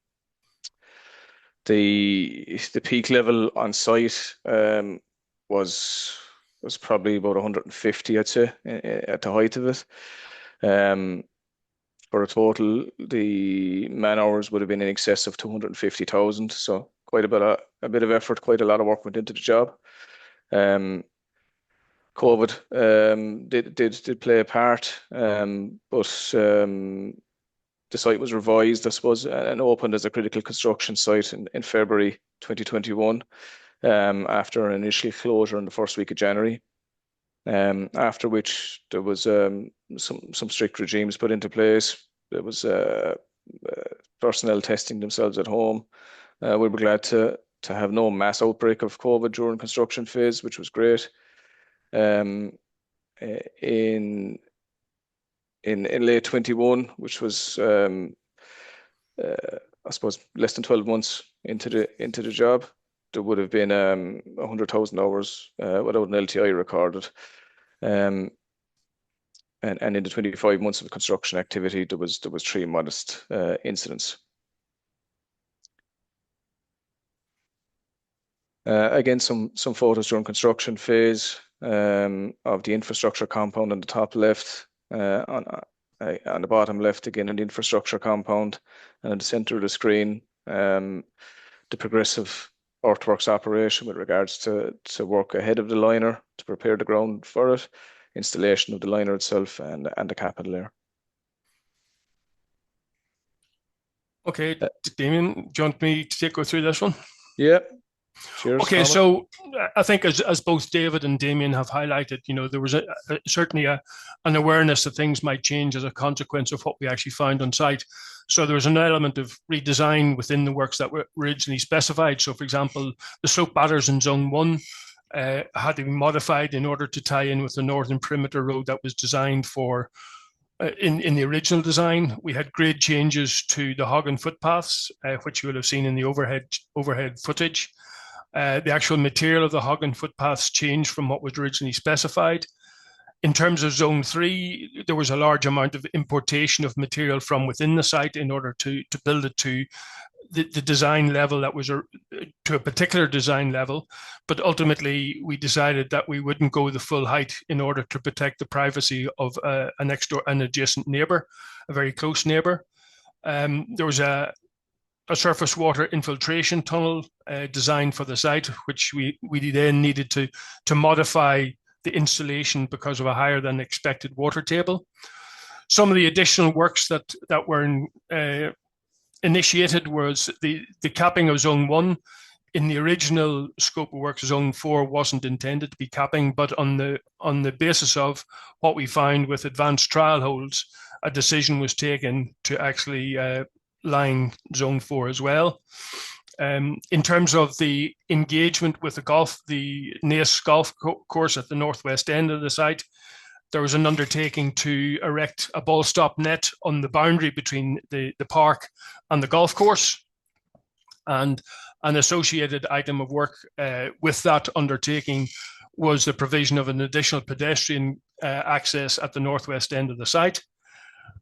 peak level on site was probably about 150, I'd say, at the height of it. For a total, the man hours would have been in excess of 250,000. So quite a bit of effort, quite a lot of work went into the job. COVID did play a part, but the site was revised, I suppose, and opened as a critical construction site in February 2021, after an initial closure in the first week of January. After which there was some strict regimes put into place. There was personnel testing themselves at home. We were glad to have no mass outbreak of COVID during construction phase, which was great. In late 21, which was I suppose less than 12 months into the job, there would have been 100,000 hours without an LTI recorded. And in the 25 months of construction activity, there was 3 modest incidents. Again, some photos during construction phase of the infrastructure compound on the top left, on the bottom left again in the infrastructure compound, and in the center of the screen, the progressive earthworks operation with regards to work ahead of the liner to prepare the ground for it, installation of the liner itself, and the capital layer. Okay, Damien, do you want me to go through this one? Yeah. Cheers. Okay, so I think as both David and Damien have highlighted, there was certainly an awareness that things might change as a consequence of what we actually found on site. So there was an element of redesign within the works that were originally specified. So, for example, the slope batters in Zone 1 had to be modified in order to tie in with the northern perimeter road that was designed for in the original design. We had grade changes to the hog and footpaths, which you will have seen in the overhead footage. The actual material of the hog and footpaths changed from what was originally specified. In terms of Zone 3, there was a large amount of importation of material from within the site in order to build it to the design level that was to a particular design level. But ultimately, we decided that we wouldn't go the full height in order to protect the privacy of an adjacent neighbour, a very close neighbour. There was a surface water infiltration tunnel designed for the site, which we then needed to modify the installation because of a higher than expected water table. Some of the additional works that were initiated was the capping of Zone 1. In the original scope of work, Zone 4 wasn't intended to be capping, but on the basis of what we found with advanced trial holes, a decision was taken to actually line Zone 4 as well. In terms of the engagement with the Naas golf course at the northwest end of the site, there was an undertaking to erect a ball stop net on the boundary between the park and the golf course. And an associated item of work with that undertaking was the provision of an additional pedestrian access at the northwest end of the site.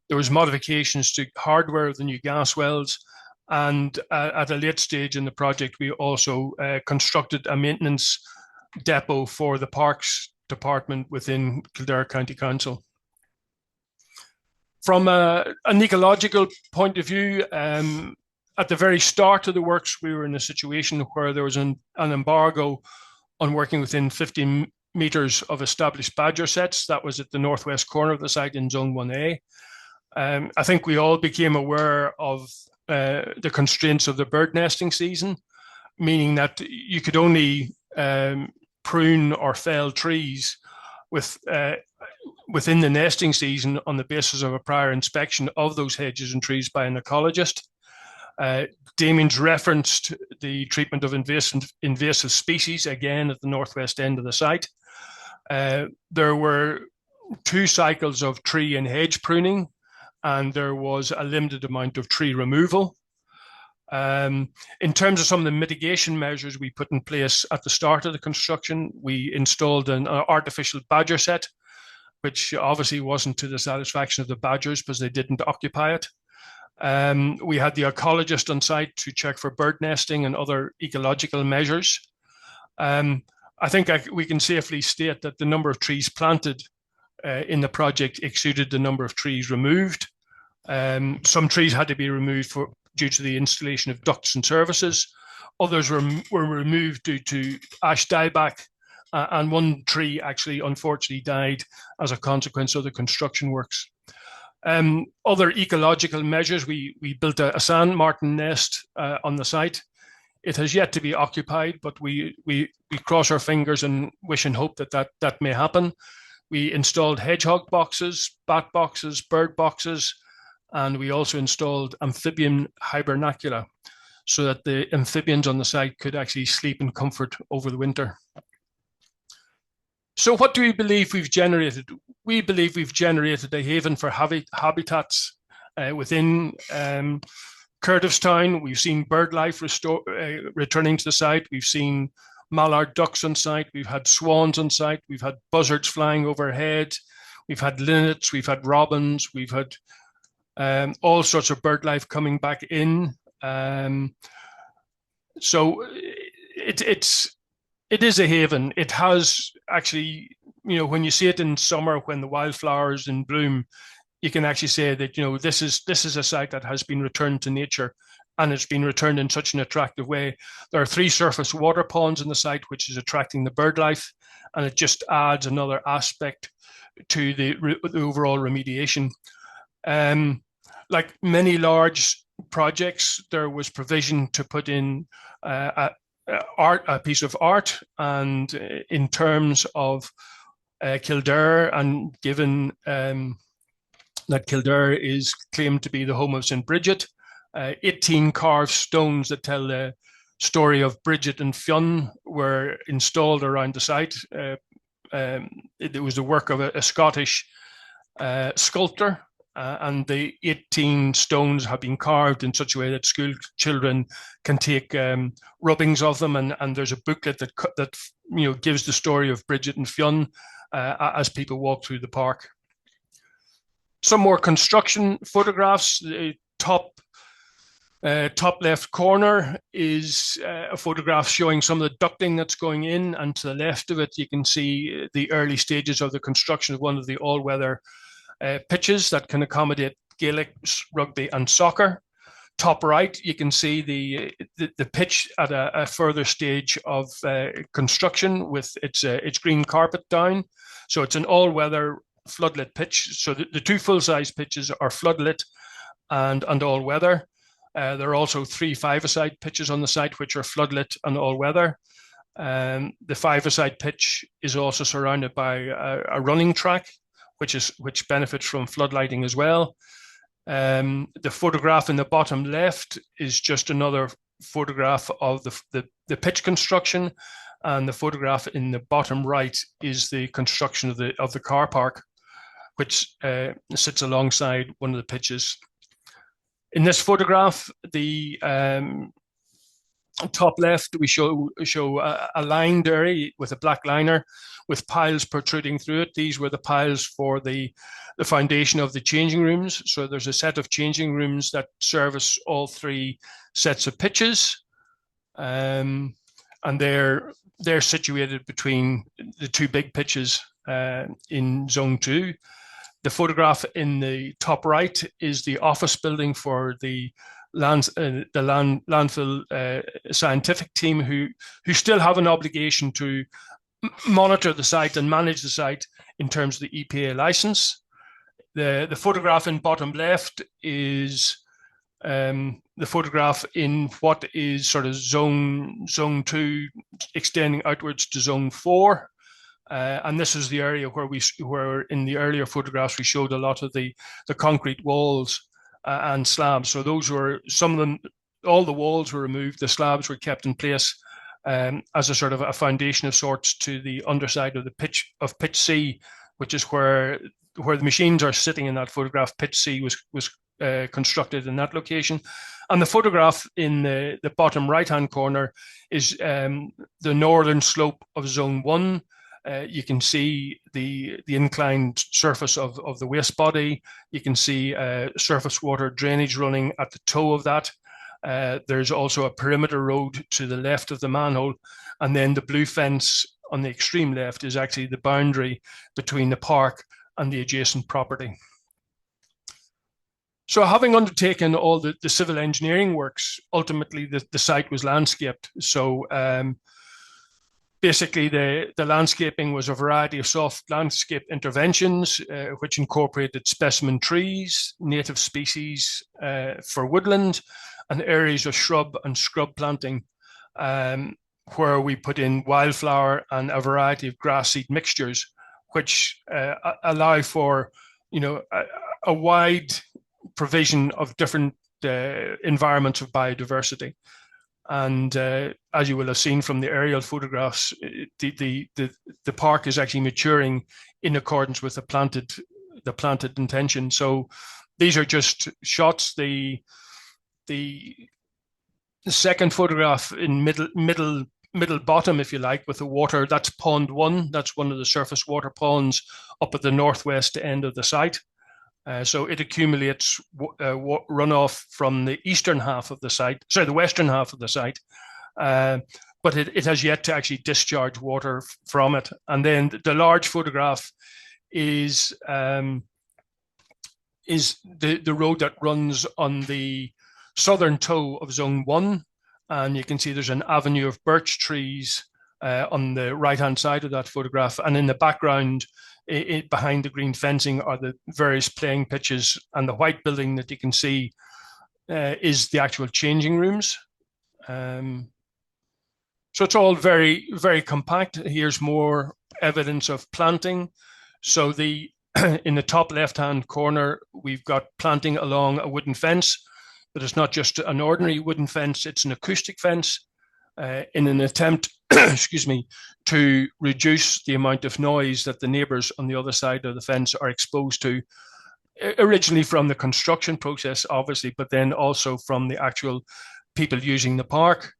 There was modifications to hardware of the new gas wells. And at a late stage in the project, we also constructed a maintenance depot for the Parks Department within Kildare County Council. From an ecological point of view, at the very start of the works, we were in a situation where there was an embargo on working within 50 metres of established badger sets. That was at the northwest corner of the site in Zone 1A. I think we all became aware of the constraints of the bird nesting season, meaning that you could only prune or fell trees within the nesting season on the basis of a prior inspection of those hedges and trees by an ecologist. Damien's referenced the treatment of invasive species, again at the northwest end of the site. There were 2 cycles of tree and hedge pruning, and there was a limited amount of tree removal. In terms of some of the mitigation measures we put in place at the start of the construction, we installed an artificial badger set, which obviously wasn't to the satisfaction of the badgers because they didn't occupy it. We had the ecologist on site to check for bird nesting and other ecological measures. I think we can safely state that the number of trees planted in the project exceeded the number of trees removed. Some trees had to be removed due to the installation of ducts and services. Others were removed due to ash dieback, and one tree actually unfortunately died as a consequence of the construction works. Other ecological measures, we built a sand martin nest on the site. It has yet to be occupied, but we cross our fingers and wish and hope that may happen. We installed hedgehog boxes, bat boxes, bird boxes, and we also installed amphibian hibernacula so that the amphibians on the site could actually sleep in comfort over the winter. So what do we believe we've generated? We believe we've generated a haven for habitats within Kerdiffstown. We've seen bird life returning to the site. We've seen mallard ducks on site. We've had swans on site. We've had buzzards flying overhead. We've had linnets. We've had robins. We've had all sorts of bird life coming back in. So it is a haven. It has actually, when you see it in summer when the wildflowers in bloom, you can actually say that, this is a site that has been returned to nature, and it's been returned in such an attractive way. There are 3 surface water ponds in the site, which is attracting the bird life, and it just adds another aspect to the overall remediation. Like many large projects, there was provision to put in a piece of art, and in terms of Kildare, and given that Kildare is claimed to be the home of St. Bridget, 18 carved stones that tell the story of Bridget and Fionn were installed around the site. It was the work of a Scottish sculptor, and the 18 stones have been carved in such a way that school children can take rubbings of them, and there's a booklet that gives the story of Bridget and Fionn as people walk through the park. Some more construction photographs. The top left corner is a photograph showing some of the ducting that's going in, and to the left of it you can see the early stages of the construction of one of the all-weather pitches that can accommodate Gaelic, rugby and soccer. Top right, you can see the pitch at a further stage of construction with its green carpet down. So it's an all-weather floodlit pitch. So the 2 full-size pitches are floodlit and all-weather. There are also 3 five-a-side pitches on the site which are floodlit and all-weather. The five-a-side pitch is also surrounded by a running track, which benefits from floodlighting as well. The photograph in the bottom left is just another photograph of the pitch construction, and the photograph in the bottom right is the construction of the car park, which sits alongside one of the pitches. In this photograph, the top left, we show a lined area with a black liner with piles protruding through it. These were the piles for the foundation of the changing rooms. So there's a set of changing rooms that service all three sets of pitches. And they're situated between the two big pitches in Zone 2. The photograph in the top right is the office building for the landfill scientific team, who still have an obligation to monitor the site and manage the site in terms of the EPA license. The photograph in bottom left is the photograph in what is sort of zone 2 extending outwards to Zone 4. And this is the area where in the earlier photographs we showed a lot of the concrete walls and slabs. So those were some of them. All the walls were removed. The slabs were kept in place as a sort of a foundation of sorts to the underside of the pitch C, which is where the machines are sitting in that photograph. Pitch C was constructed in that location. And the photograph in the bottom right-hand corner is the northern slope of Zone 1. You can see the inclined surface of the waste body. You can see surface water drainage running at the toe of that. There's also a perimeter road to the left of the manhole. And then the blue fence on the extreme left is actually the boundary between the park and the adjacent property. So having undertaken all the civil engineering works, ultimately the site was landscaped. So basically the landscaping was a variety of soft landscape interventions, which incorporated specimen trees, native species for woodland, and areas of shrub and scrub planting, where we put in wildflower and a variety of grass seed mixtures, which allow for, a wide provision of different environments of biodiversity. And as you will have seen from the aerial photographs, the park is actually maturing in accordance with the planted intention. So these are just shots. The second photograph in middle bottom, if you like, with the water, that's pond 1. That's one of the surface water ponds up at the northwest end of the site. So it accumulates runoff from the eastern half of the site, the western half of the site, but it has yet to actually discharge water from it. And then the large photograph is the road that runs on the southern toe of Zone 1. And you can see there's an avenue of birch trees on the right-hand side of that photograph. And in the background, behind the green fencing, are the various playing pitches, and the white building that you can see is the actual changing rooms. So it's all very, very compact. Here's more evidence of planting. So in the top left-hand corner, we've got planting along a wooden fence, but it's not just an ordinary wooden fence, it's an acoustic fence in an attempt to reduce the amount of noise that the neighbours on the other side of the fence are exposed to, originally from the construction process, obviously, but then also from the actual people using the park.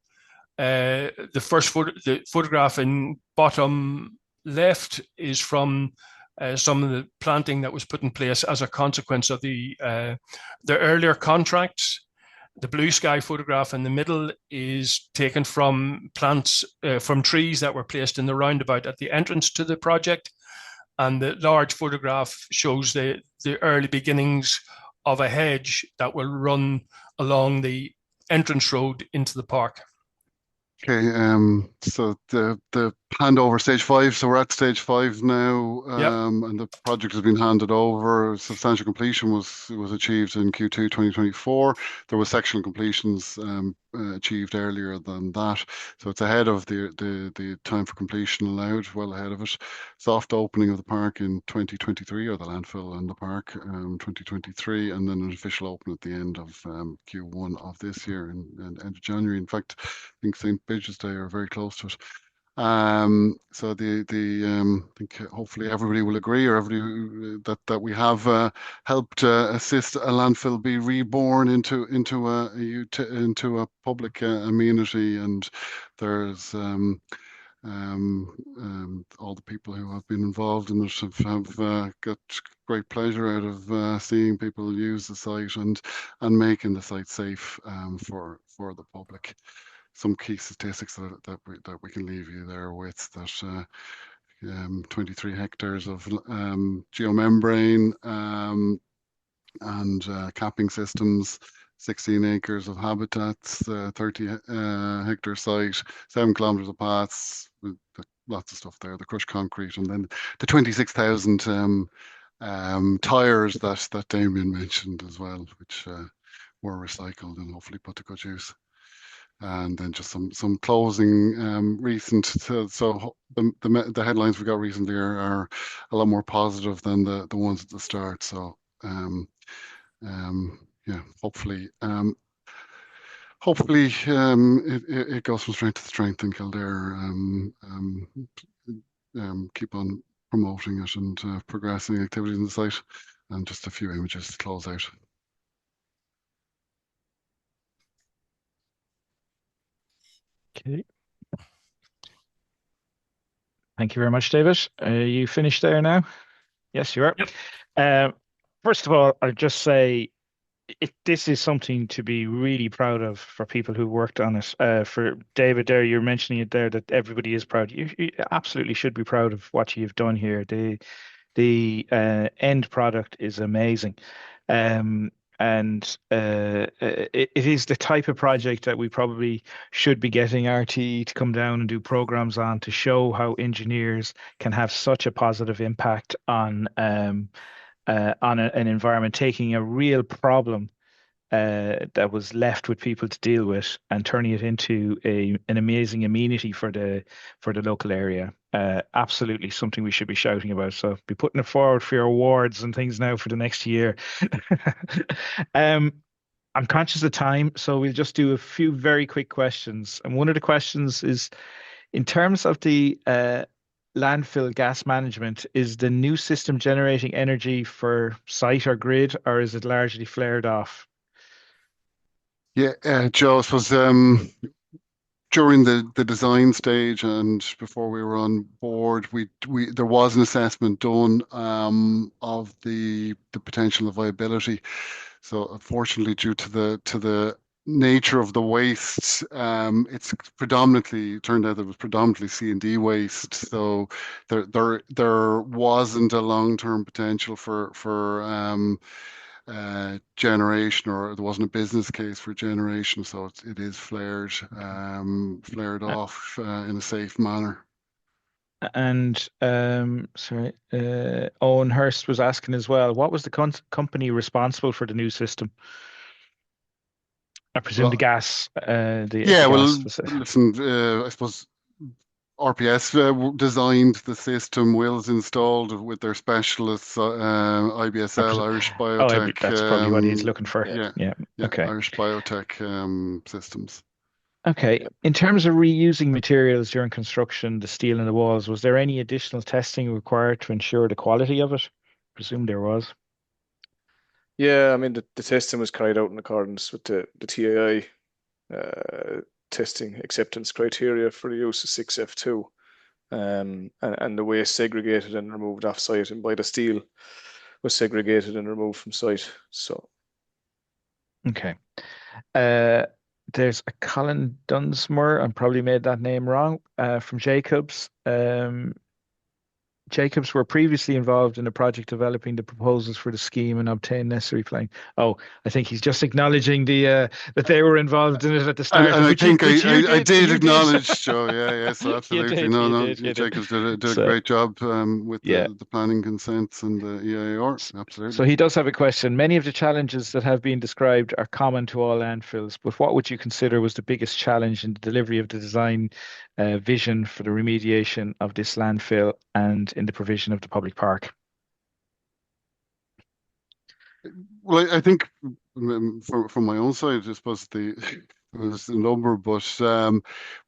The photograph in bottom left is from some of the planting that was put in place as a consequence of the earlier contracts. The blue sky photograph in the middle is taken from plants, from trees that were placed in the roundabout at the entrance to the project. And the large photograph shows the early beginnings of a hedge that will run along the entrance road into the park. Okay, so the handover stage 5. So we're at stage 5 now, and the project has been handed over. Substantial completion was achieved in Q2 2024. There was sectional completions achieved earlier than that, so it's ahead of the time for completion allowed, well ahead of it. Soft opening of the park in 2023, or the landfill and the park 2023, and then an official open at the end of Q1 of this year, and end of January. In fact, I think St. Bridget's Day are very close to it. So I think hopefully everybody will agree, or everybody that we have helped assist a landfill be reborn into a public amenity, and there's all the people who have been involved in it have got great pleasure out of seeing people use the site and making the site safe for the public. Some key statistics that we can leave you there with, that 23 hectares of geomembrane and capping systems, 16 acres of habitats, 30 hectare site, 7 kilometers of paths, with lots of stuff there, the crushed concrete, and then the 26,000 tires that Damien mentioned as well, which were recycled and hopefully put to good use. And then just some closing recent. So the headlines we got recently are a lot more positive than the ones at the start. So yeah, hopefully it goes from strength to strength in Kildare. Keep on promoting it and progressing activities in the site. And just a few images to close out. Okay. Thank you very much, David. Are you finished there now? Yes, you are. Yep. First of all, I'll just say this is something to be really proud of for people who worked on it. For David there, you're mentioning it there that everybody is proud. You absolutely should be proud of what you've done here. The end product is amazing. And it is the type of project that we probably should be getting RTE to come down and do programs on, to show how engineers can have such a positive impact on an environment, taking a real problem that was left with people to deal with and turning it into an amazing amenity for the local area. Absolutely something we should be shouting about. So be putting it forward for your awards and things now for the next year. I'm conscious of time, so we'll just do a few very quick questions. And one of the questions is, in terms of the landfill gas management, is the new system generating energy for site or grid, or is it largely flared off? Yeah, Joe, I suppose during the design stage and before we were on board, we there was an assessment done of the potential and viability. So unfortunately, due to the nature of the waste, it's predominantly turned out that it was predominantly C&D waste. So there wasn't a long-term potential for generation, or there wasn't a business case for generation, so it is flared Uh, off in a safe manner. And sorry, Owen Hurst was asking as well, what was the company responsible for the new system? I presume the Well, gas, yeah, the well, gas facility. listen, I suppose RPS designed the system, Wills installed with their specialists, I IBSL, pres Irish Oh, Biotech, that's probably what he's looking for. Yeah. yeah, Yeah. yeah, Okay. Irish Biotech systems. Okay. Yeah. In terms of reusing materials during construction, the steel in the walls, was there any additional testing required to ensure the quality of it? Presume there was. Yeah, I mean the testing was carried out in accordance with the TAI testing acceptance criteria for the use of 6F2. And the waste segregated and removed off site, and by the steel was segregated and removed from site. So Okay. Uh, there's a Colin Dunsmore, I probably made that name wrong, from Jacobs. Jacobs were previously involved in a project developing the proposals for the scheme and obtain necessary planning. Oh, I think he's just acknowledging that they were involved in it at the start, And I think which you I did. did You did. acknowledge, Joe. Yeah, so You absolutely. did. No, You no, did. You did. Jacobs did a So great job with yeah. the planning consents and the EIR. So Absolutely. he does have a question. Many of the challenges that have been described are common to all landfills, but what would you consider was the biggest challenge in the delivery of the design vision for the remediation of this landfill and in the provision of the public park? Well, I think from my own side, I suppose There was a number, but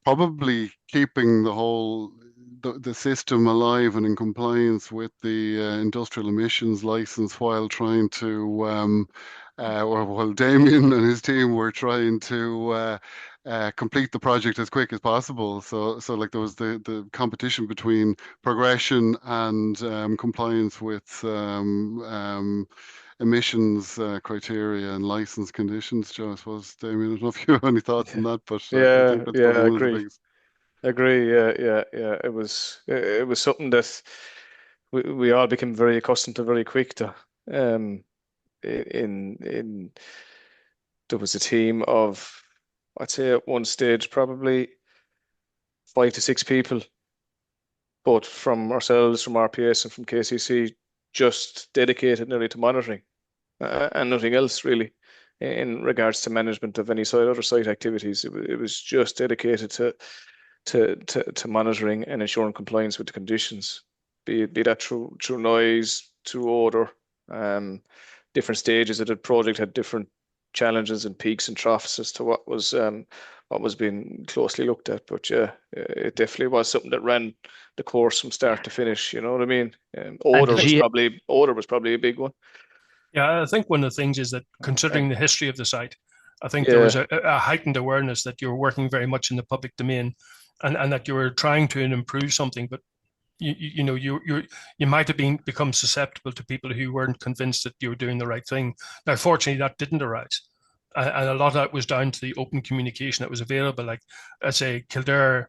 probably keeping the system alive and in compliance with the industrial emissions license while trying to or while Damien and his team were trying to complete the project as quick as possible. So like there was the competition between progression and compliance with emissions criteria and license conditions. Joe, I suppose, Damien, I don't know if you have any thoughts on that, but I Yeah, think that's yeah, probably I one of the agree. biggest. Agree. Yeah, yeah, yeah. It was something that we all became very accustomed to very quick to. Um, in there was a team of, I'd say at one stage probably 5 to 6 people, both from ourselves, from RPS, and from KCC, just dedicated nearly to monitoring and nothing else really in regards to management of any other site activities. It was just dedicated to monitoring and ensuring compliance with the conditions, be that through noise, through odor. Different stages of the project had different challenges and peaks and troughs as to what was being closely looked at. But yeah, it definitely was something that ran the course from start to finish. You know what I mean? And did you, Odor was probably a big one. Yeah, I think one of the things is that considering the history of the site, I think there was Yeah, a heightened awareness that you were working very much in the public domain, and that you were trying to improve something, but you might have become susceptible to people who weren't convinced that you were doing the right thing. Now, fortunately, that didn't arise, and a lot of that was down to the open communication that was available. Like I say, Kildare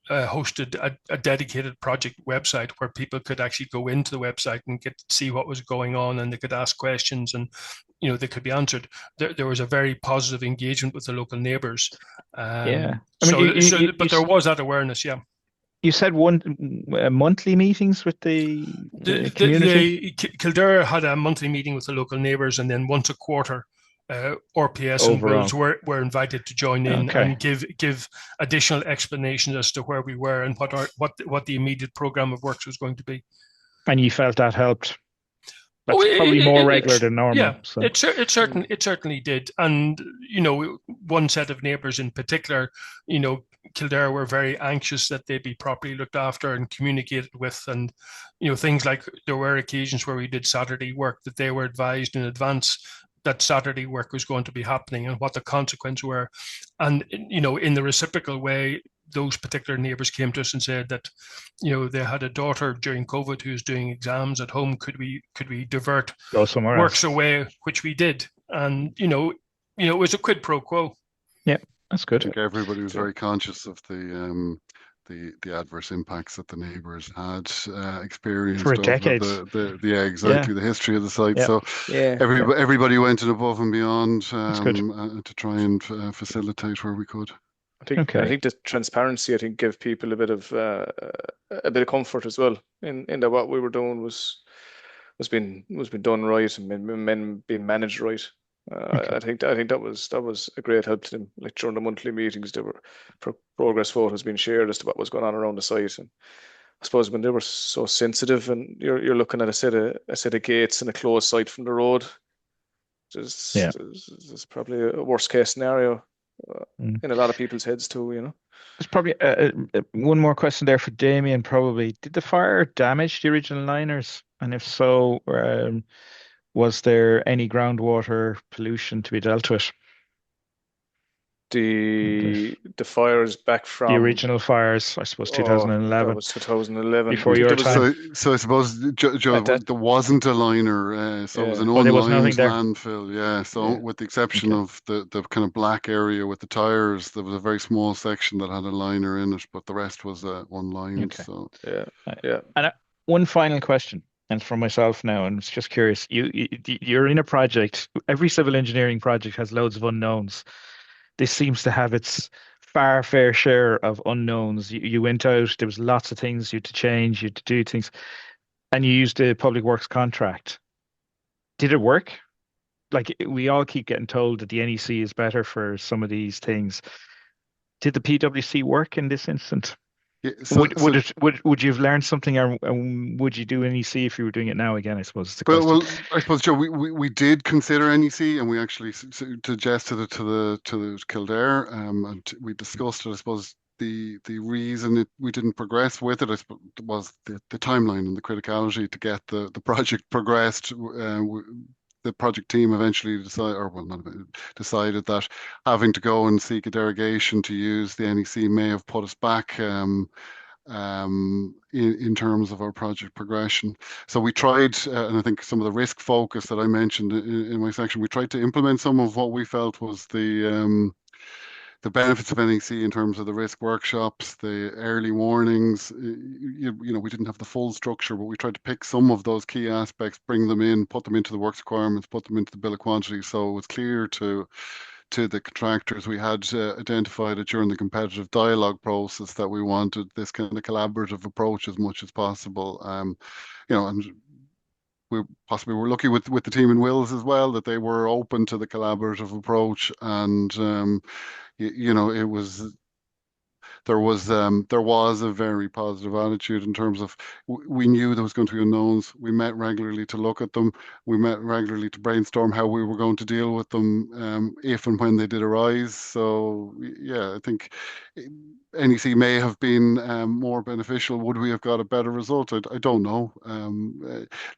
hosted a dedicated project website where people could actually go into the website and get to see what was going on, and they could ask questions, and they could be answered. There was a very positive engagement with the local neighbours. yeah. I mean, But there was that awareness, yeah. you said monthly meetings with the community Kildare had a monthly meeting with the local neighbours, and then once a quarter, RPS and overall. Wills were invited to join in Okay. and give additional explanations as to where we were and what the immediate program of works was going to be. And you felt that helped. That's Oh, probably more regular than normal. yeah, So, it certainly did. And one set of neighbours in particular, Kildare were very anxious that they'd be properly looked after and communicated with, and things like there were occasions where we did Saturday work that they were advised in advance that Saturday work was going to be happening and what the consequences were. And in the reciprocal way, those particular neighbours came to us and said that they had a daughter during COVID who was doing exams at home. Could we divert go somewhere works else. away, which we did, and it was a quid pro quo. Yeah, that's I good. think everybody was sure. very conscious of the adverse impacts that the neighbours had experienced For over decades. yeah, exactly, the history of the site. Yeah. So Yeah, everybody went above and beyond That's good. to try and facilitate where we could. I Okay. think the transparency, I think, gave people a bit of comfort as well in that what we were doing was being done right and being managed right. Okay. I think that was a great help to them. Like during the monthly meetings, there were progress photos being shared as to what was going on around the site. And I suppose when they were so sensitive, and you're looking at a set of gates and a closed site from the road, Yeah. there's probably a worst case scenario Mm. in a lot of people's heads too. There's probably one more question there for Damien, probably. Did the fire damage the original liners? And if so, was there any groundwater pollution to be dealt with? The fires back The from original fires, I suppose, that 2011, was 2011. before your There was time. So I suppose, Joe, at that there wasn't a liner, so it was yeah an Oh, there was unlined nothing there. landfill. Yeah, so yeah with the exception Okay. of the kind of black area with the tires, there was a very small section that had a liner in it, but the rest was unlined. Okay. So yeah Uh, yeah. And one final question, and for myself now, and it's just curious. You're in a project. Every civil engineering project has loads of unknowns. This seems to have its fair share of unknowns. You went out, there was lots of things you had to change, you had to do things, and you used a public works contract. Did it work? Like we all keep getting told that the NEC is better for some of these things. Did the PwC work in this instance? Yeah, so Would you have learned something, or would you do NEC if you were doing it now again? I suppose is the Well, question. I suppose, Joe, we did consider NEC, and we actually suggested it to the Kildare, and we discussed it. I suppose the reason we didn't progress with it, I suppose, was the timeline and the criticality to get the project progressed. The project team eventually decided, or well, not decided that having to go and seek a derogation to use the NEC may have put us back. In terms of our project progression. So we tried, and I think some of the risk focus that I mentioned in my section, we tried to implement some of what we felt was the benefits of NEC in terms of the risk workshops, the early warnings. We didn't have the full structure, but we tried to pick some of those key aspects, bring them in, put them into the works requirements, put them into the bill of quantities. So it was clear to the contractors. We had identified it during the competitive dialogue process that we wanted this kind of collaborative approach as much as possible. And we possibly were lucky with the team in Wills as well, that they were open to the collaborative approach, and it was there was a very positive attitude in terms of we knew there was going to be unknowns. We met regularly to look at them. We met regularly to brainstorm how we were going to deal with them if and when they did arise. So yeah, I think NEC may have been more beneficial. Would we have got a better result? I don't know.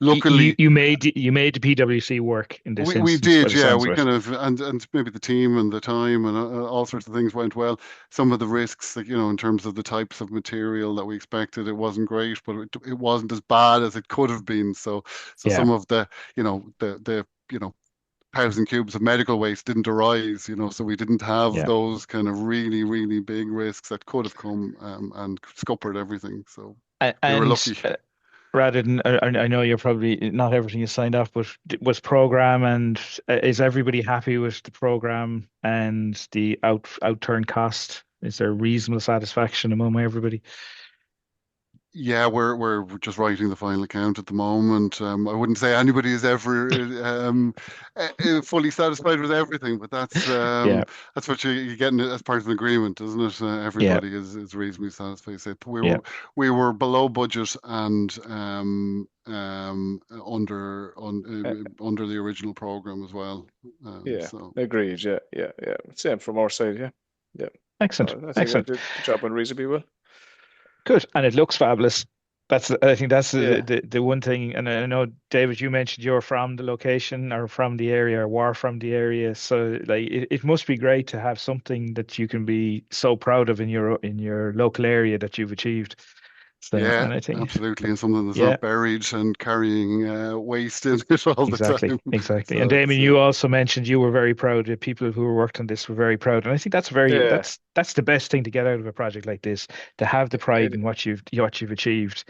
Luckily, You made the PwC work in this we instance, by did, the yeah. sounds We of it. kind of and maybe the team and the time and all sorts of things went well. Some of the risks, like in terms of the types of material that we expected, it wasn't great, but it wasn't as bad as it could have been. So Yeah, some of the the 1,000 cubes of medical waste didn't arise. So we didn't have yeah. those kind of really really big risks that could have come and scuppered everything. So we were And lucky. rather than, I know you're probably not everything is signed off, but was program and is everybody happy with the program and the outturn cost? Is there reasonable satisfaction among everybody? Yeah, we're just writing the final account at the moment. I wouldn't say anybody is ever fully satisfied with everything, but Yeah, that's what you're getting as part of an agreement, isn't it? yeah, Everybody is reasonably satisfied. So yeah. we were below budget and Uh, under the original program as well. yeah, So agreed. Yeah. Same from our side. Yeah. Excellent, I think excellent. the job went reasonably well. Good, and it looks fabulous. I think that's Yeah. the one thing. And I know, David, you mentioned you're from the location or from the area or were from the area. So like it must be great to have something that you can be so proud of in your local area that you've achieved. So, yeah, and I think, absolutely, and something that's yeah, not buried and carrying waste in it all the exactly, time. exactly. And So it's Damien, you also mentioned you were very proud. The people who worked on this were very proud, and I think Yeah. that's the best thing to get out of a project like this, to have the pride in It, what you've achieved.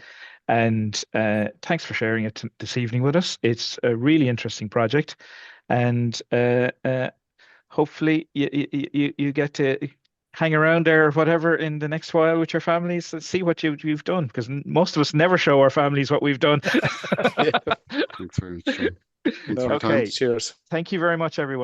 And thanks for sharing it this evening with us. It's a really interesting project, and hopefully you get to hang around there or whatever in the next while with your families and see what you've done, because most of us never show our families what we've done. yeah. thanks very much, John. Thanks for No. your time. Okay, Cheers. thank you very much, everyone.